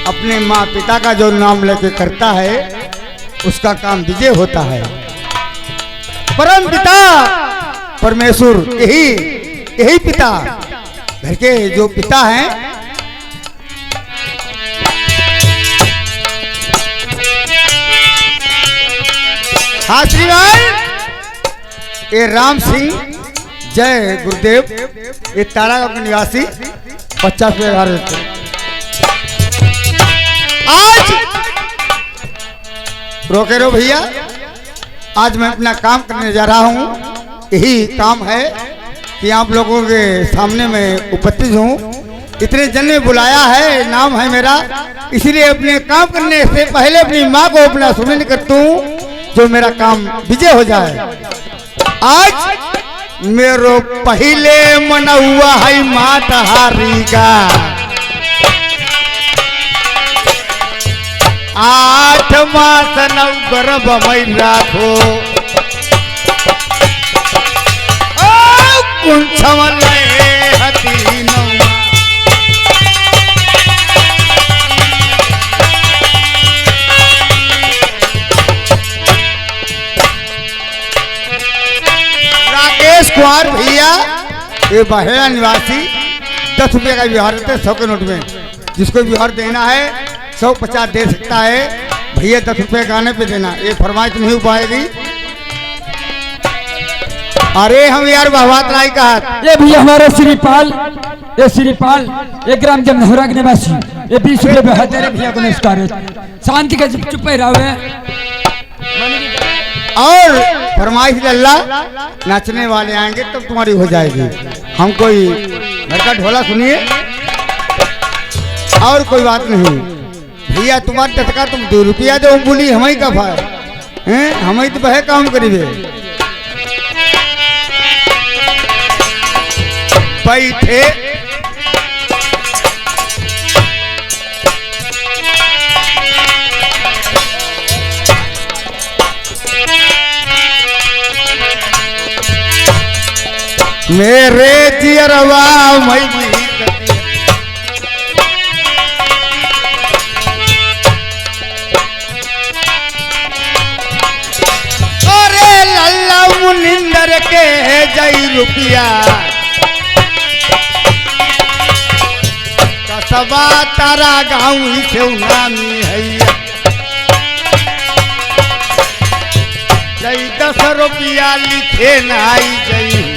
अपने माँ पिता का जो नाम लेके करता है उसका काम विजय होता है। परम पिता परमेश्वर यही पिता घर के जो पिता हैं। हाँ श्रीमान, ये राम सिंह जय गुरुदेव, ये तारागांव के निवासी 50,000 देते। आज रोके रो भैया, आज मैं अपना काम करने जा रहा हूँ। यही काम है कि आप लोगों के सामने में उपस्थित हूँ। इतने जन ने बुलाया है, नाम है मेरा, इसलिए अपने काम करने से पहले अपनी माँ को अपना सुमिरन करता हूँ जो मेरा काम विजय हो जाए। आज मेरो पहले मन हुआ है मात हारी का, 8 मास 9 गर्भ में राखो, राकेश कुमार भैया, ये बहेड़ा निवासी, 10 रुपये का व्यवहार देते 100 के नोट में। जिसको व्यवहार देना है 150 दे सकता है भैया, 10 रुपये गाने पे देना, ये फरमाइश नहीं हो पाएगी। अरे हम यार बहवात राय का ये भैया हमारा श्रीपाल, ये ग्राम जमनहरा के निवासी, ये 20 रुपये बेहतर भैया को नमस्कार। शांति का चुप रहे। और फरमाइश अल्लाह नाचने वाले आएंगे तब तुम्हारी हो जाएगी। हम कोई घर का ढोला सुनिए और कोई बात नहीं। भैया तुम्हारे टटका तुम 2 रुपया दो, बोली हम ही का भाई हैं, हम ही तो बहे काम करीबे। बैठे मेरे जियरवा मई, अरे लल्ला मुनिंदर के जय रुपया, कसबा तारा गाँव से नामी है, जय 10 रुपया लिखे नाई जय।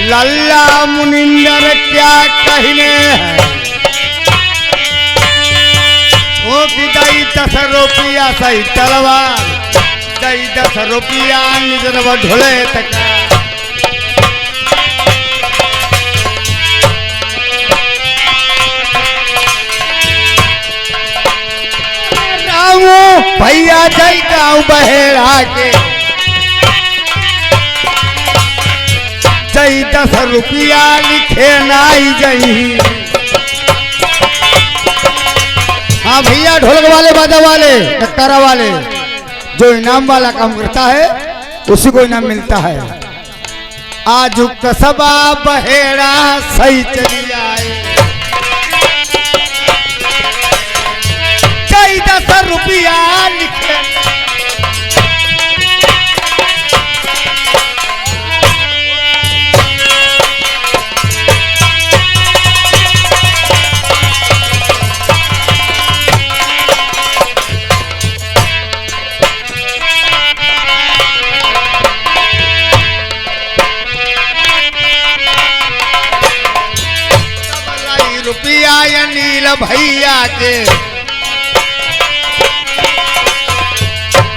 लल्ला मुनिंदर क्या कहने हैं, वो कि दई 10 रुपया सही तलवार, दई 10 रुपया निजरवा ढोले तक। रामू भैया जय गाँव बहेड़ा के, जय 10 रुपया लिखे नाई जई। हाँ भैया, ढोलक वाले, बाजा वाले, टक्कारा वाले, जो इनाम वाला काम करता है उसी को इनाम मिलता है। आज कसबा बहेड़ा सही चली आए, जय 10 रुपया लिखे। रुपया या नील भैया के,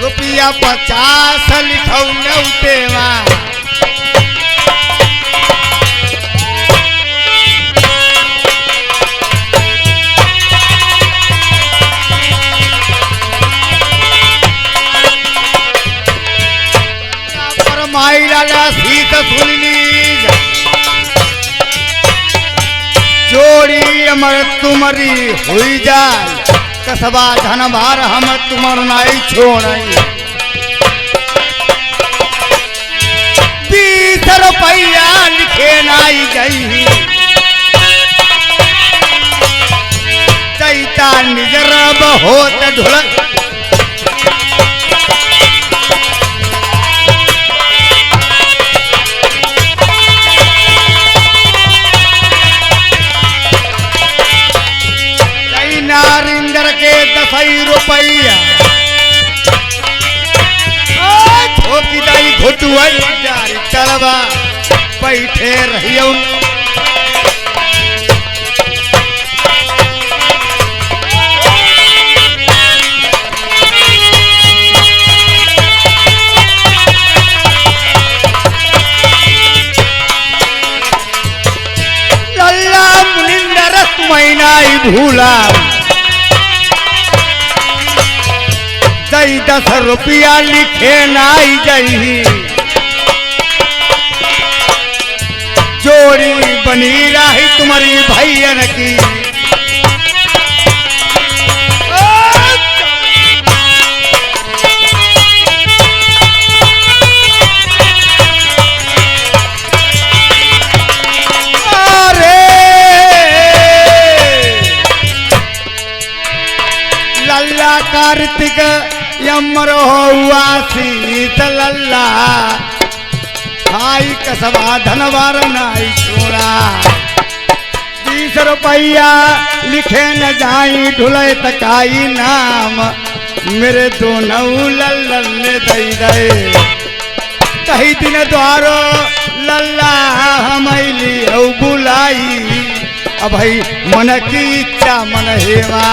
रुपया 50 लिखौ नौतेवा, पर माई लाला सीत सुनली अमर तुम्हारी हुई जाए कसबा धन भार हम तुमर नाई छोड़ई 20 रुपया लिखे नाई गई चैता निजरब होत ढुलक नारिंदर के 10 रुपया ठोकी दाई घुटुआई जारी चलबा बैठे रहियो लल्ला मुनिंदर तुम्हारी भूला 10 रुपया लिखे नाई जही जोड़ी बनी रही तुम्हारी भैयन की अरे लल्ला कार्तिक यमरो हुआ सीत लल्ला हाई कसबा धनवार नाई छोड़ा 20 रुपया लिखे न जाई ढुले तकाई नाम मेरे दोनों लल्लन ने दई दे कही दिन द्वारो लल्ला हमैली औ बुलाई अब भाई मन की इच्छा मन हेवा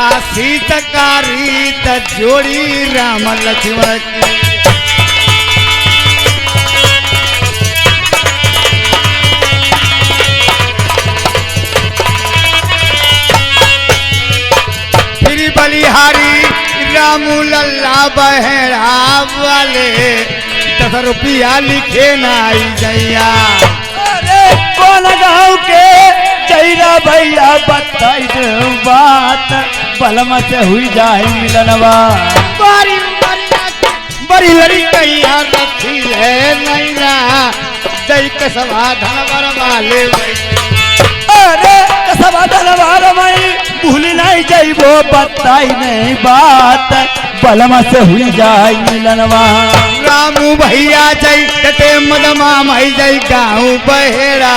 आशीत कारी त जोड़ी राम लक्ष्मण की फिर बलिहारी रामू लल्ला बहरा वाले 10 रुपया लिखे नाई जैया अरे कौन गाँव के चैरा भैया बताई बात बलम से हुई जाए मिलनवा बड़ी लड़ी कैया रखी है नैना जय कसबा धनवर वाले अरे कसबा धनवर मई भूल नहीं जाइबो बताई नहीं बात बलम से हुई जाए मिलनवा रामू भैया जय कटे मदमा मई जय गाँव बहेरा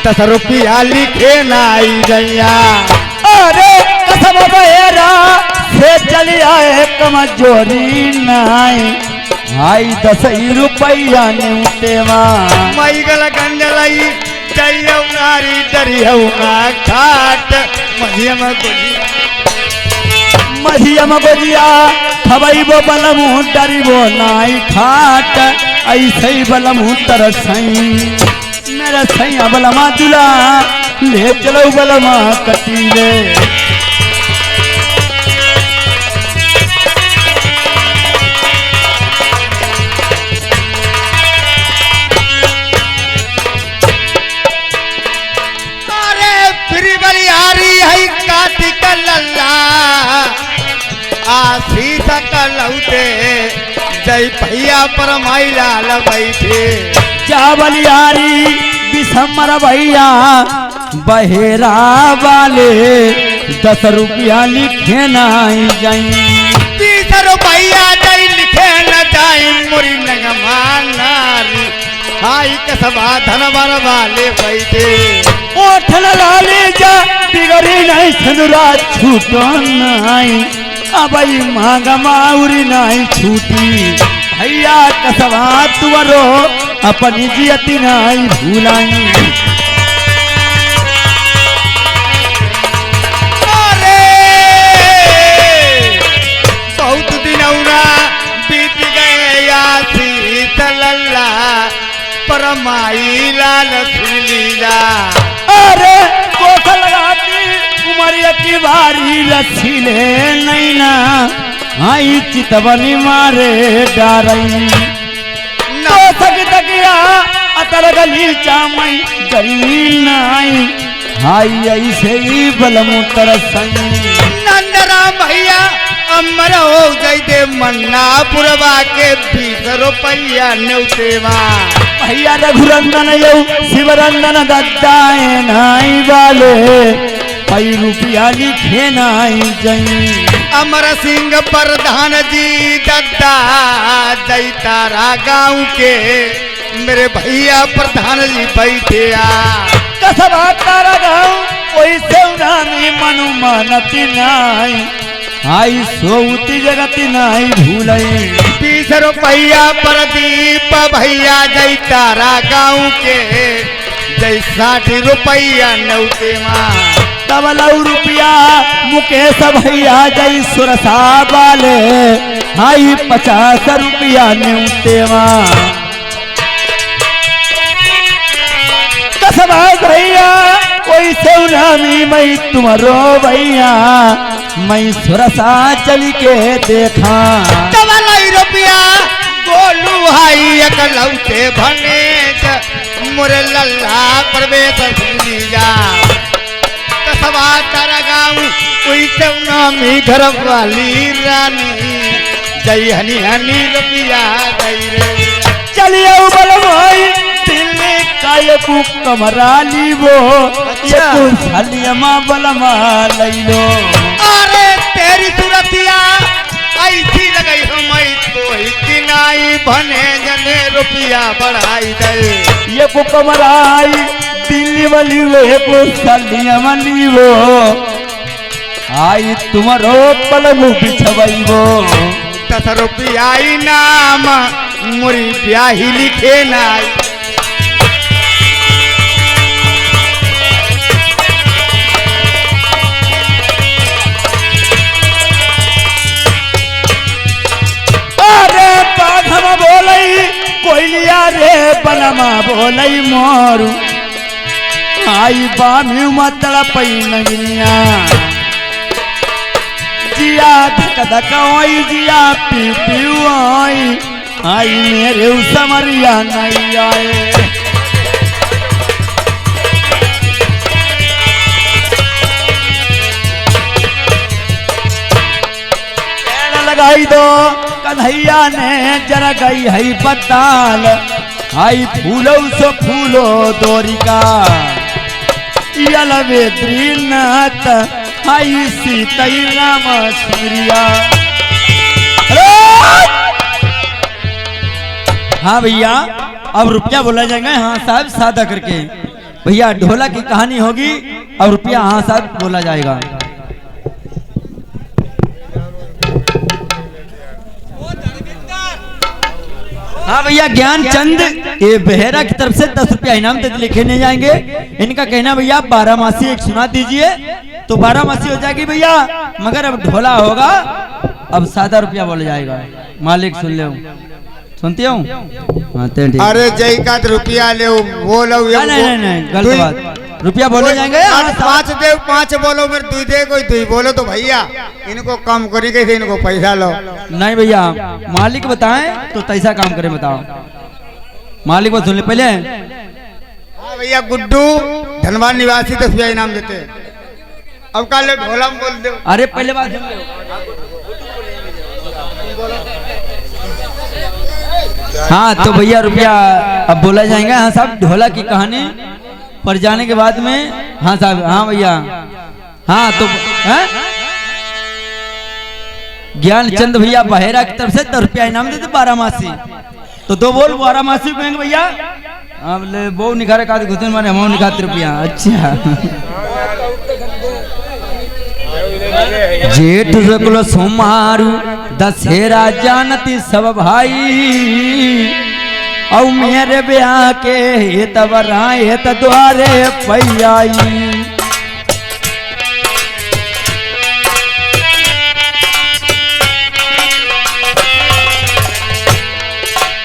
10 रुपया लिखे नाई जैया अरे कसबा बहेरा से चली आए कमजोरी नाई आई 10 रुपया न्यूटेवा मई गल गंजलई जय नारी डरियौ घाट मधियम गोजिया खबैबो बलमु डरिबो नाई खाट ऐसे ही बलमु तरसई मेरा सैया बलमा दुला ले चलो बलमा कटीले आशीष कलौते जय भैया पर माई लाल बैठे चावलियारी बिसमर भैया बहेरा वाले 10 रुपया लिखे नाई जाई 20 रुपया जय लिखे न जाई मुरी नगमा नारी हाई कसबा धनवर वाले बैठे ओठन लाली जा बिगड़ी नहीं सनुरा छूटो नाई अबई मांग माउरी नहीं छूटी भैया कसबा तुवरो अपनी जियती नहीं भूलाई अरे बहुत दिन बीत गए आशीष लल्ला पर माई लाल सुन लीला अरे कोसल लगाती उमरिया की बारी रसीले नहीं ना आई चितवनी मारे डारई तो सक तकिया अतर गली चामई गरी नाई हाई ऐसे ही बलमु तरसई नंदराम भैया अमर हो गई दे मन्ना पुरवा के 20 रुपया न्यूतेवा भैया रघुरंदन यौ शिवरंदन दत्ताए नाई वाले पई रुपया लिखे नाई जई अमर सिंह प्रधान जी दद्दा जई तारा गाँव के मेरे भैया प्रधान जी बैठे कसबा तारा गाँव ओइसे उनामी मनु मानती नाई आई सोती जगती नाई भूलई 20 रुपया प्रदीप भैया जई तारा गाँव के जई 60 रुपया नौतेवा तबलऊ रुपया मुकेश भैया जई सुरसा वाले हाई 50 रुपया न्यूतेवा कसबा भैया कोई सौनामी मैं तुम्हारो भैया मैं सुरसा चल के देखा तबलई रुपया गोलू हाई एकलौते भने मोरे लल्ला प्रवेश सुनी जा कसबा तारा गाँव कोई सौनामी घर वाली रानी जय हनी हनी रुपया गई रे चलिए बल भाई दिल्ली काय कु कमरा लीवो ये तू सालियमा बलमा लई लो अरे तेरी सूरतिया ऐसी लगई हम कोई किनाई भने जने रुपया बढ़ाई दे ये को कमरा आई दिल्ली वाली वे को सालियमा लीवो आई तुम्हारो पलमु बिछवाईवो 10 रुपया नाम मोरी ब्याही लिखे नाई अरे बाघम बोलई कोयलिया रे बनमा बोलई मोरू आई बामी मतल पैनगिया जिया धक धक ओई जिया पी पी ओई आई मेरे समरिया नहीं आए लगाई दो कन्हैया ने जरा गई है पताल आई फूलो सो फूलो दोरिका यलवेत्री नाथ आई सीतई राम सूर्या हाँ भैया अब रुपया बोला जाएगा हाँ साहब सादा करके भैया ढोला की कहानी होगी और रुपया हाँ साहब बोला जाएगा हाँ भैया ज्ञानचंद ये बेहरा की तरफ से 10 रुपया इनाम देते लिखे नहीं जाएंगे इनका कहना भैया 12 मासी एक सुना दीजिए तो 12 मासी हो जाएगी भैया मगर अब ढोला होगा अब सादा रुपया बोला जाएगा मालिक सुन ले सुनती हूँ अरे जय का रुपया ले बोलो नहीं गलत बात रुपया बोले जाएंगे 5 दे 5 बोलो मेरे 2 दे कोई 2 बोलो तो भैया इनको कम करी कैसे इनको पैसा लो नहीं भैया मालिक बताएं तो कैसा काम करें बताओ मालिक को सुन ले पहले हाँ भैया गुड्डू धनबाद निवासी 10 रुपया इनाम देते अब कल ढोला में बोल दो अरे पहले बात हाँ तो भैया रुपया अब बोला जाएगा हाँ साहब ढोला की कहानी पर जाने के बाद में हाँ साहब हाँ भैया हाँ तो ज्ञानचंद भैया बहेरा की तरफ से 10 रुपया इनाम देते 12 मासी तो 2 बोल 12 मासी कहेंगे भैया अब ले बहु निखारे का घुसन माने हम निखाते रुपया अच्छा जेठ रकुल सोमारू दशहरा जानती सब भाई औ मेरे ब्याह के हेत बराए हेत द्वारे पैयाई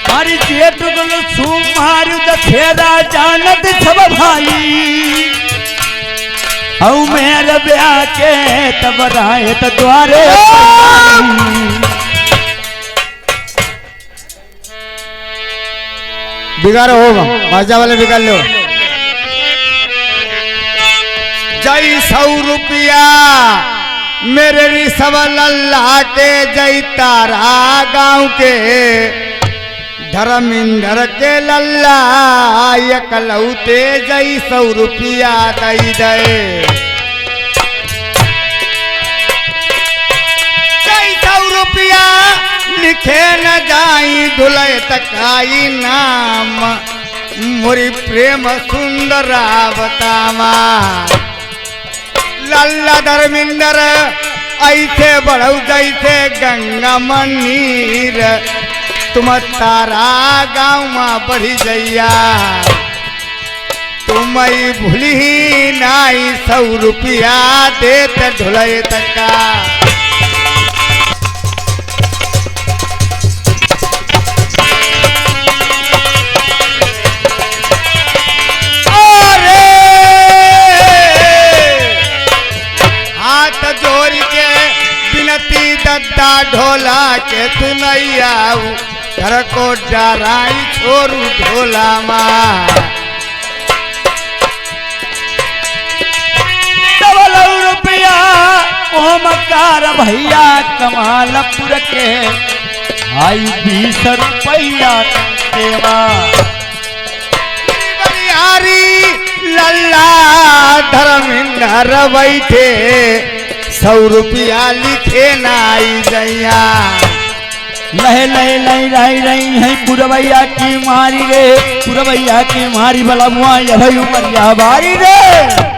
मारी जेठ रकुल सोमारू दशहरा जानत सब भाई औ मेरे ब्याह के हेत बराए हेत द्वारे बिगाड़ होगा बाजा वाले बिगाड़ लो जय 100 रुपया मेरे ऋषभ लल्ला के, जय तारा गांव के धर्मिंदर के लल्ला एकलौते, जय 100 रुपया दई दे। जय 100 रुपया लिखे न जाई धुलय तकाई नाम, मोरी प्रेम सुंदरा बतावा। लल्ला धर्मिंदर ऐसे बढ़ऊ जैसे गंगा मंदिर, तुम तारा गाँव में बढ़ी जैया, तुम भूली ही नाई 100 रुपया देत ढुलय तका। दद्दा ढोला के सुनैया घर को डराई छोरू ढोला माँ। 100 रुपया ओमकार भैया कमालपुर के, आई 20 रुपया देवा। बलिहारी लल्ला धर्मिंदर बैठे 100 रुपया लिखे नाई जैया। लहे लहे लहे रही रही है पुरवैया की मारी रे, पुरवैया की मारी बला मुआ ये भाई उमरिया बारी रे।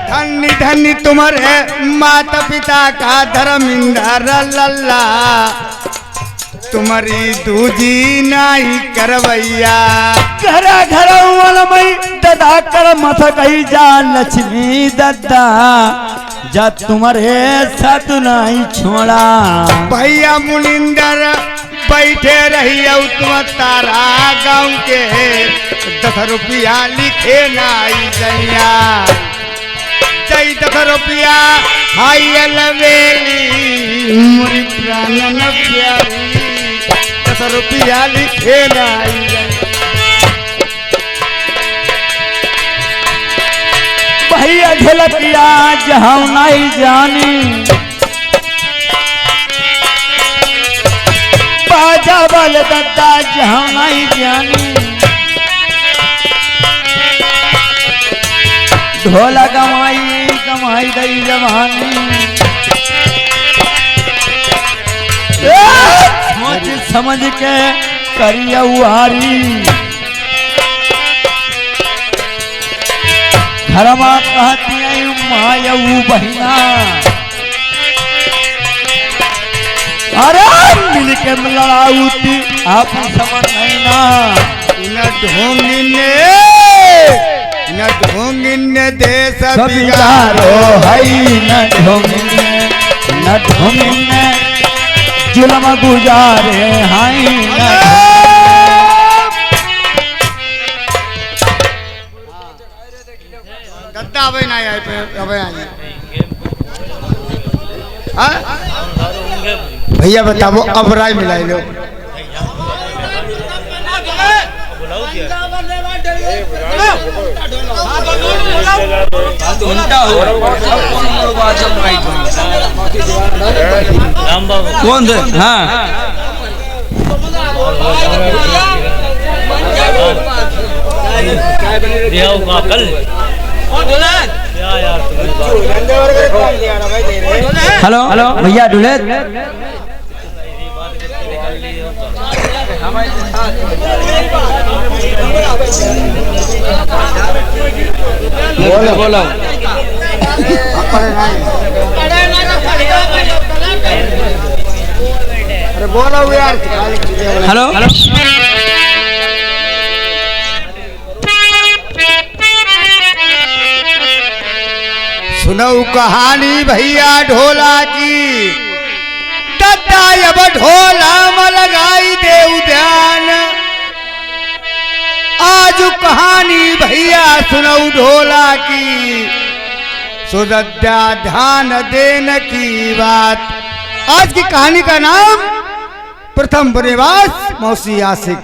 धन्य धन्य तुम्हारे माता पिता का धर्मिंदर लल्ला, तुम्हारी दूजी नाई करवैया। घरा घरा वालमई ददा कर मथ गई जा लक्ष्मी दद्दा, जा तुम्हारे साथ नहीं छोड़ा। भैया मुनिंदर बैठे रही तुम तारा गाँव के, 10 रुपया लिखे नाई जैया। जय 10 रुपया हाई अलवेली मोरी प्राणन प्यारी, 10 रुपया लिखे नाई जैया। भैया झलकिया जहाँ नहीं जानी, बाजा बल दद्दा जहाँ नहीं जानी। ढोला कमाई कमाई गई जवानी, सोच समझ के करिया उहारी। घरमा कहती मायऊ बहिना, अरे मिल के लड़ाऊती आप समझ नहीं ना। न ढोंगिने देश बिगारो हई, न ढोंगिने जुलम गुजारे हाई। दद्दा अबे ना आए पे अबे आए। भैया बताओ अब राय मिलाई लो। कौन थे? हाँ कल हेलो हेलो भैया दुलेत बोलो अरे बोलो यार। हेलो हेलो सुनो कहानी भैया ढोला की, दद्दा अब ढोला में लगाई दे ध्यान। आज कहानी भैया सुनो ढोला की, सो दद्दा ध्यान देने की बात। आज की कहानी का नाम प्रथम वनवास मौसी आशिक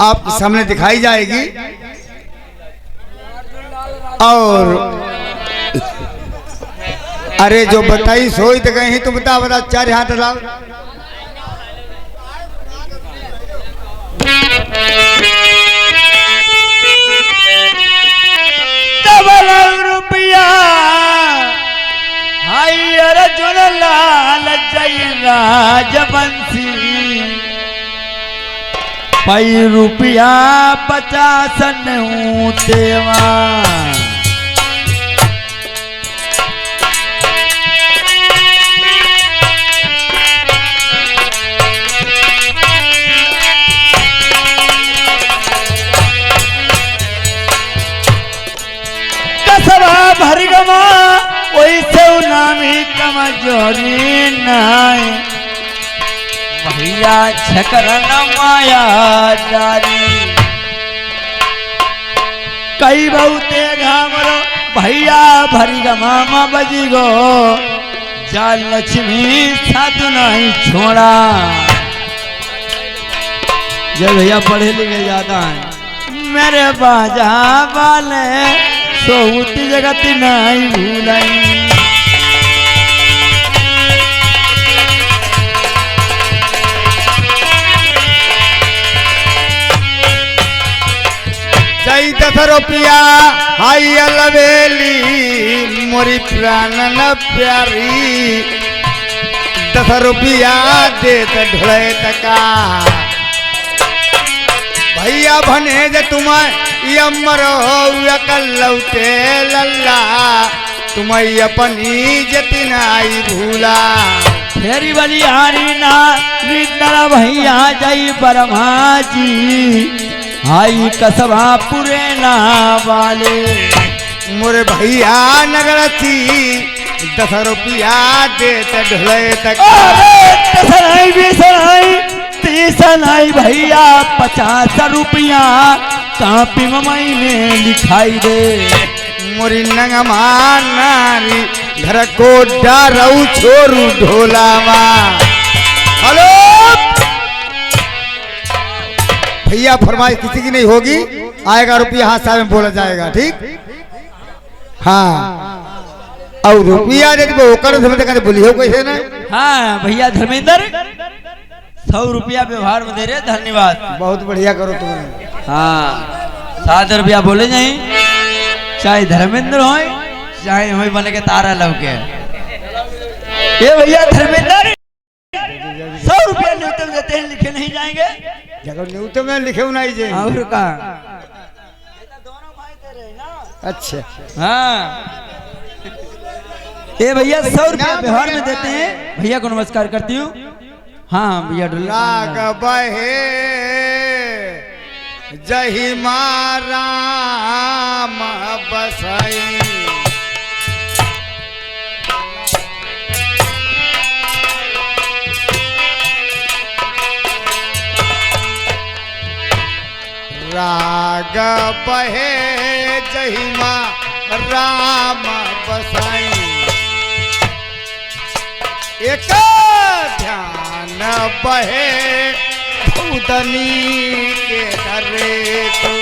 आपके सामने दिखाई जाएगी। और अरे जो बताई सोई तो कहीं तुम बता चार हाथ लाओ। रुपया हाय अर्जुन लाल जय राजवंशी पई रुपया 50 तेवा भरगमा वैसे नामी कमजोरी नाय भैया छकरन माया जारी कई बहुते घामरो भैया भरगमा मा बजी गो जाल लक्ष्मी साधु नहीं छोड़ा। जय भैया पढ़े लिखे ज्यादा है मेरे बाजा वाले सोती जगती नहीं भूलाई जय 10 रुपया हाई अलवेली मोरी प्राण न प्यारी 10 रुपया दे ढोले तका भैया भने जे तुम्हें अमर हो कल्लौते लल्ला तुम्हें अपनी जतिन आई भूला फेरी वाली हारी ना रिदरा भैया जय ब्रह्मा जी आई कसबा पुरेना वाले मोरे भैया नगर थी 10 रुपया दे ढोले तक तीसनाई भैया 50 रुपया कापी महीने लिखाई दे मोरी नंगमा नारी घर को डारू छोरू ढोलावा। हेलो भैया फरमाइश किसी की नहीं होगी आएगा रुपया हाथ साथ में बोला जाएगा ठीक। हाँ और रुपया दे वो कर बोली हो कैसे ना। हाँ भैया धर्मेंद्र 100 रुपया व्यवहार में दे रहे धन्यवाद बहुत बढ़िया करो तुमने। हाँ 7 रुपया बोले जाए चाहे धर्मेंद्र हो चाहे हो बने के तारा लौके ये भैया धर्मेंद्र 100 रुपया न्यूनतम देते हैं लिखे नहीं जाएंगे जगह न्यूनतम में लिखे नहीं जाए और का अच्छा हाँ ये भैया 100 रुपया व्यवहार में देते हैं भैया को नमस्कार करती हूँ। हाँ भैया राग बहे जही मारा बसाई राग बहे जही राम बसाई एक ध्यान बहे भूतनी के दरे को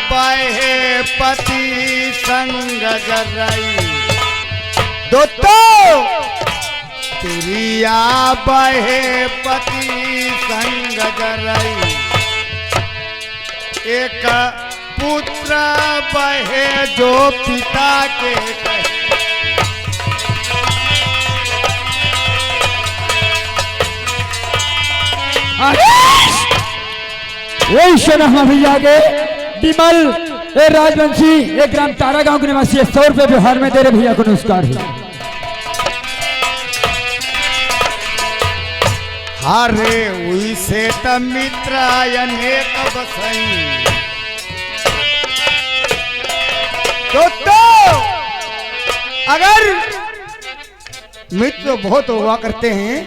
बहे पति संग जरई दो तिरिया बहे पति संग जरई एक पुत्र बहे जो पिता के भैया के विमल ए राजवंशी एक ग्राम तारा गांव के निवासी 100 रुपये व्यवहार में दे रहे भैया को नमस्कार है। हारे हुई से मित्र अनेक बसई तो अगर मित्र बहुत हुआ करते हैं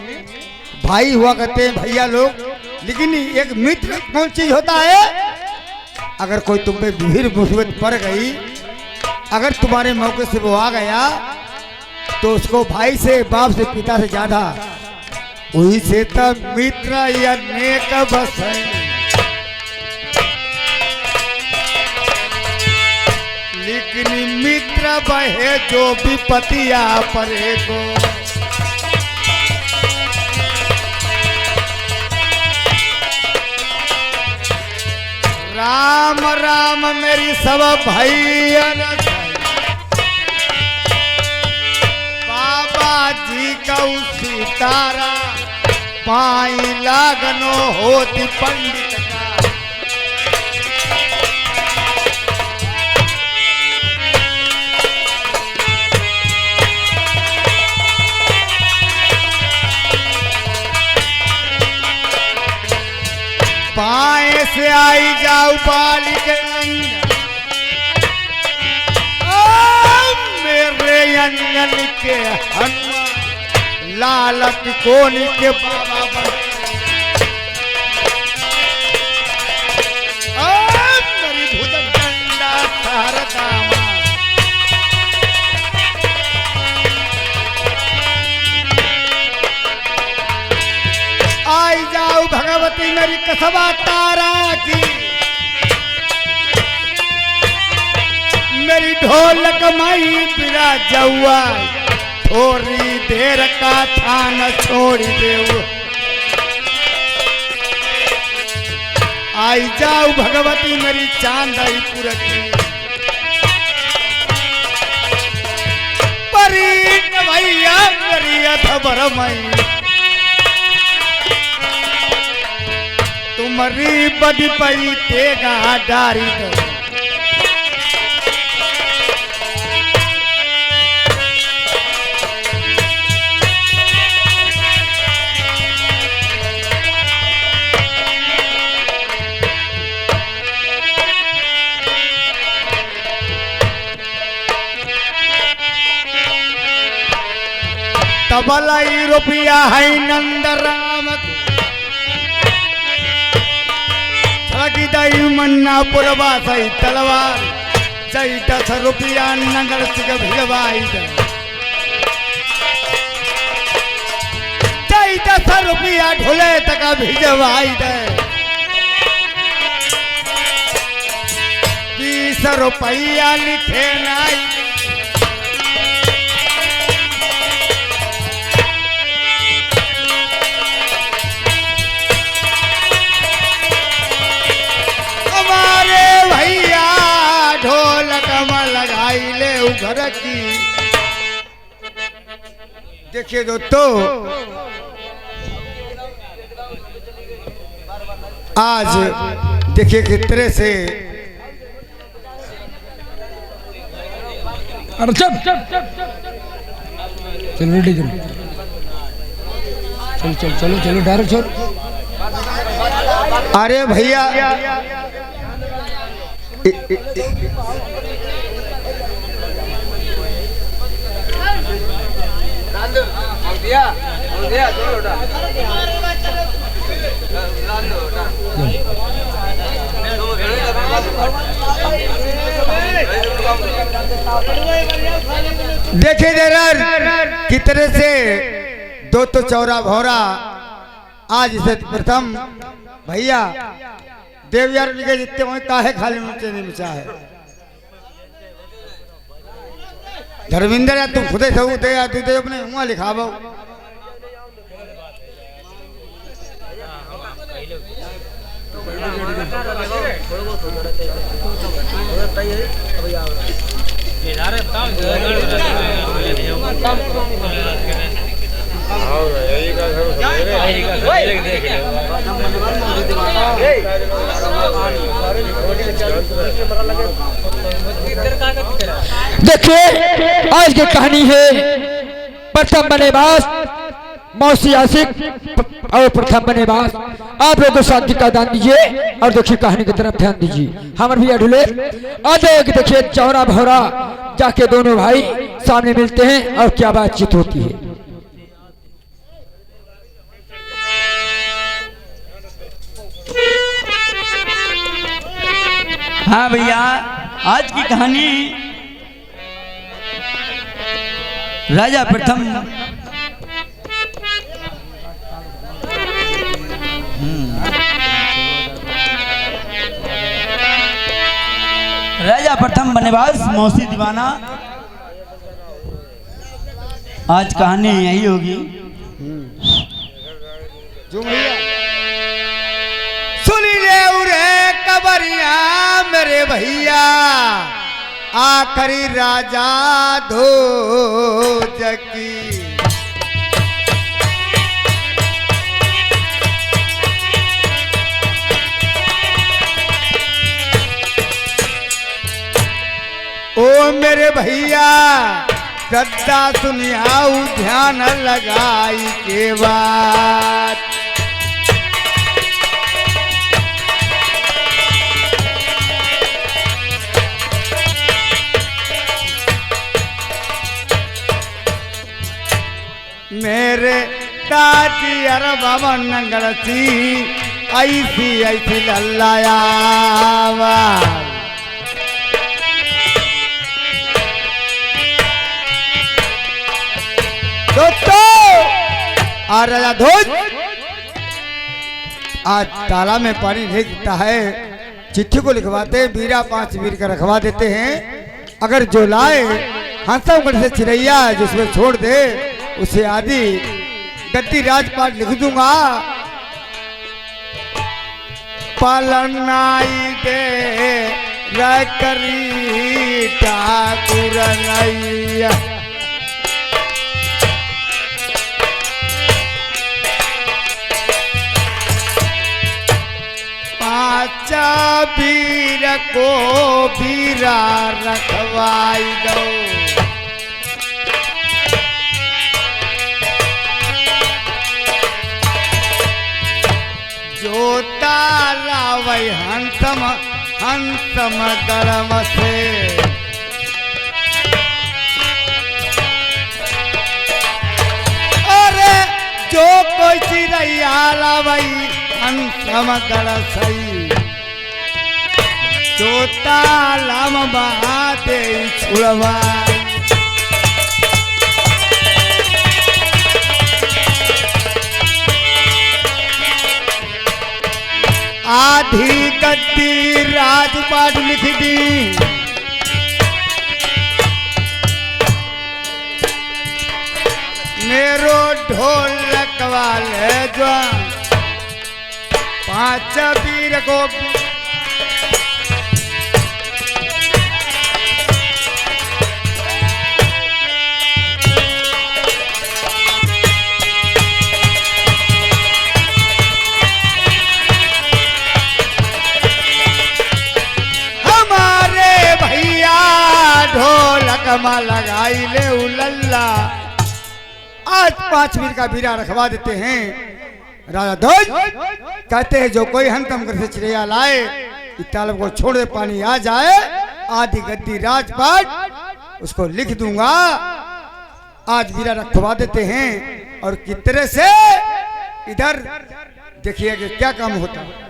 भाई हुआ करते हैं भैया लोग लेकिन एक मित्र कौन चीज होता है अगर कोई तुम पे भीड़ मुसीबत पड़ गई अगर तुम्हारे मौके से वो आ गया तो उसको भाई से, बाप से, पिता से ज्यादा वही से तब मित्र या नेक बसई। लेकिन मित्र बहे जो विपतिया परे को। राम राम मेरी सब भैया, बाबा जी का सीतारा पाई लागनो होती पंडित का। पाए से आई जाऊ बाली के अंदर, मेरे अंगन के हनुमान लालक कोनी के बाबा बन। मेरी भुजंग डंडा शारदामा, आई जाऊ भगवती मेरी कसबा तारा की। मेरी ढोलक माई बिराजौआ, थोड़ी देर का थान छोड़ देऊ। आई जाऊ भगवती मेरी चांदईपुर की। परी भैया मेरी अधबर मई, तुम्हारी बदी पई तेगा डारी दो। तबलाई रुपया है नंद राम, छगी दई मन्ना पुरवा सही तलवार। सही 10 रुपया नगर से भिजवाई दे। सही 10 रुपया ढोले तक भिजवाई दे। 20 रुपया लिखे नाई, ढोलक में लगाई ले घर की। देखिए दोस्तों, आज देखिए किस तरह से। अरे चल चल रेडी करो, चल चल चलो चलो डायरेक्ट चल। अरे भैया देखे जरा कितने से दो तो चौरा भौरा। आज इसे प्रथम भैया देवयार के जितने वही काहे खाली ऊंचे नहीं मिचा है। धर्मिंदर या तुम खुदे से उठे या तुझे अपने मुँह लिखावो। देखिए आज की कहानी है प्रथम बल्लेबाज मौसी आशिक और प्रथम बल्लेबाज। आप लोग को शांति का दान दीजिए और देखिए कहानी की तरफ ध्यान दीजिए। हमारे भैया ढूले आज देखिए चौरा भौरा जाके दोनों भाई सामने मिलते हैं और क्या बातचीत होती है। हाँ भैया, आज की कहानी राजा प्रथम राजा प्रथम बनेवास मौसी दीवाना। आज कहानी यही होगी। जो भैया सुनी ले उरे कबरिया मेरे भैया, आखरी राजा धो जकी। ओ मेरे भैया गद्दा सुनियाऊ ध्यान लगाई के बात। मेरे दादी अर बाबा नंगलती ऐसी ऐसी लल्लाया आ राजा ध्वज आज तालाब में पानी नहीं गिरता है। चिट्ठी को लिखवाते वीरा 5 वीर का रखवा देते हैं। अगर जो लाए हंसमगढ़ से चिरैया जिसमें छोड़ दे उसे आदि गद्दी राजपाट लिख दूंगा। पालनाई दे रकरी ठाकुर नैया। पांचा वीर को वीरा रखवाई दो। जो ताला वही हंसम हंसम गरम से। अरे जो कोई चिरैया वही हंसम गर सही। जो तालाम बाते छुड़वा। आधी गद्दी राजपाट लिख दी। मेरो ढोलक वाले जवान 5 वीर को। हमारे भैया ढोलक में लगाई ले उल्ला। आज 5 वीर का वीरा रखवा देते हैं। राजा ध्वज कहते हैं जो कोई हंसमगढ़ से चिरैया लाए इस तालाब को छोड़ दे पानी आ जाए। आदि गद्दी राजपाट उसको लिख दूंगा। आज वीरा रखवा देते हैं। और कितने से इधर देखिए कि क्या काम होता है।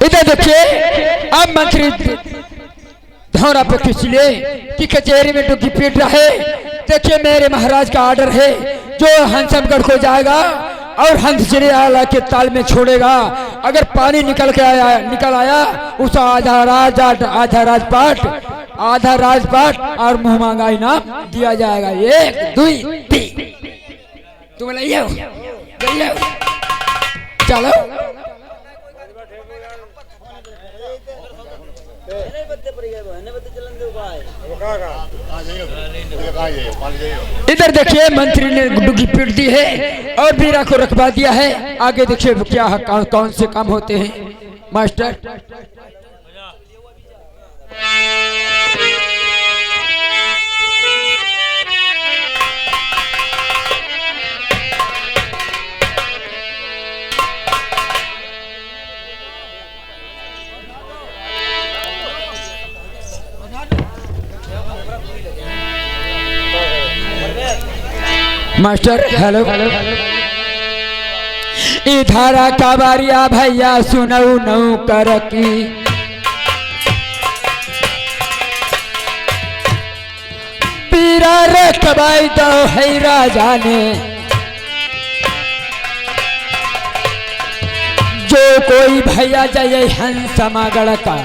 इधर देखिए अब मंत्री धौरा पे खींच ले कि कचहरी में डुग्गी पीट रहा है। देखिए मेरे महाराज का आर्डर है जो हंसमगढ़ को जाएगा और हंस चिरैया के ताल में छोड़ेगा। अगर पानी निकल आया उसे आधा राजपाट और मुँह मांगा इनाम दिया जाएगा। 1 2 3 तुम लाइए चलो। इधर देखिए मंत्री ने डुग्गी पीट दी है और वीरा को रखवा दिया है। आगे देखिए क्या कौन से काम होते हैं मास्टर। मास्टर हेलो इधारा का बारिया भैया सुनऊ नौ कर की पीरा रखबाई दो है राजा ने जो कोई भैया जय हंस मगड़ का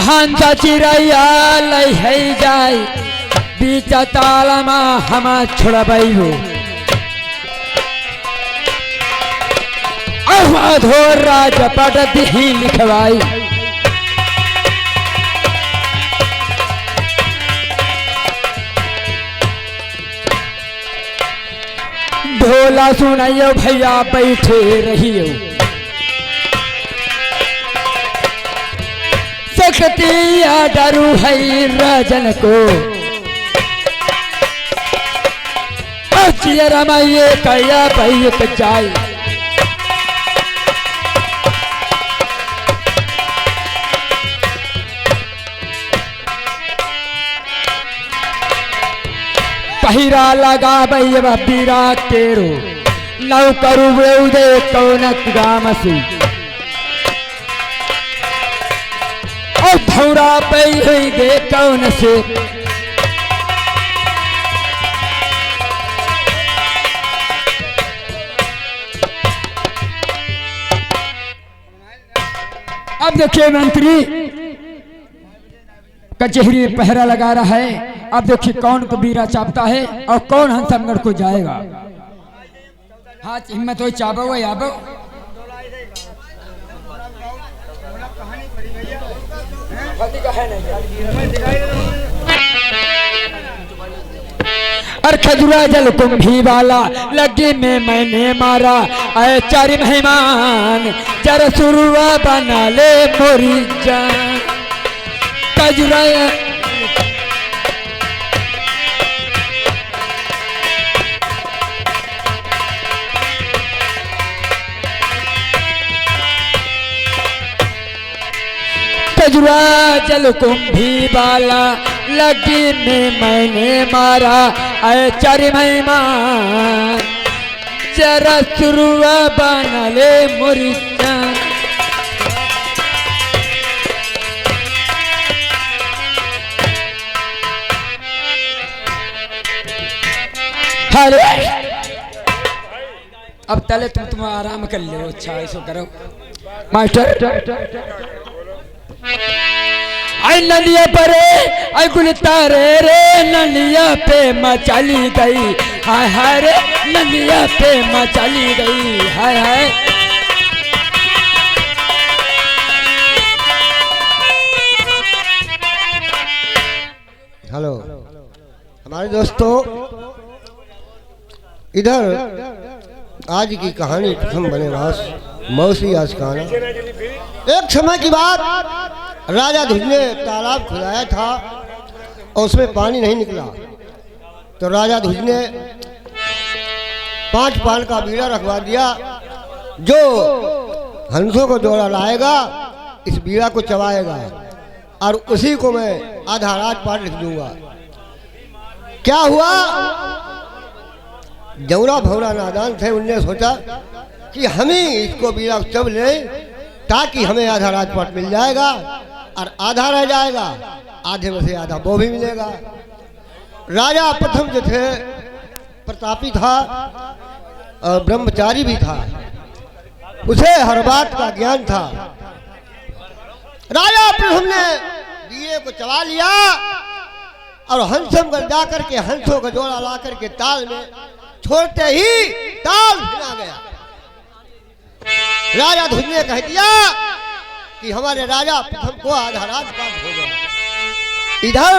हंस चिड़ैया लई है जाय बीच तालमा हम छोड़बई हो अवधोर राजपट दिही लिखवाई ढोला सुनाइयो भैया बैठे रहियो सकतिया डरू है राजन को रमाइए कया बैक जाए पहिरा लगा भैया बीरा केरो नौ करू दे कौन गाम से और धौरा पे हुई गे कौन से अब देखिए मंत्री कचहरी में पहरा लगा रहा है। अब देखिए कौन कबीरा चापता है और कौन हंसमगढ़ को जाएगा। हाथ हिम्मत हो चाबो वो याबो और खजुरा जल कुंभी वाला लगे में मैंने मारा आए चार मेहमान जरा सुरुआ बना ले मोरी जान खजुरा खजुरा जल कुंभी वाला लगी में मैंने मारा आए चार मेहमान जरा सुरुआ बना ले मोरी जान अरे अब तले तुम आराम कर लो। अच्छा ऐसा करो मास्टर आई नलिया परे आई गुलतारे रे नलिया पे मचाली गई हाय हाय रे नलिया पे मचाली गई हाय हाय हेलो हमारे दोस्तों, इधर आज की कहानी प्रथम बनेवास मौसी आशकाना। एक समय की बात, राजा ध्वज ने तालाब खुदाया था और उसमें पानी नहीं निकला, तो राजा ध्वज ने 5 पाल का बीड़ा रखवा दिया। जो हंसों को दौड़ा लाएगा इस बीड़ा को चबाएगा और उसी को मैं आधा रात पाठ लिख दूंगा। क्या हुआ, जौरा भौरा नादान थे, उनने सोचा कि हम ही इसको बीड़ा चब ले ताकि हमें आधा राजपाट मिल जाएगा और आधा रह जाएगा, आधे में से आधा वो भी मिलेगा। राजा प्रथम जो थे प्रतापी था और ब्रह्मचारी भी था, उसे हर बात का ज्ञान था। राजा प्रथम ने दिए को चबा लिया और हंसमगढ़ जा करके हंसों का जोड़ा ला करके ताल में छोड़ते ही ताल हिला गया। राजा ध्वज ने कह दिया कि हमारे राजा प्रथम को आधा राजपाट हो गया। इधर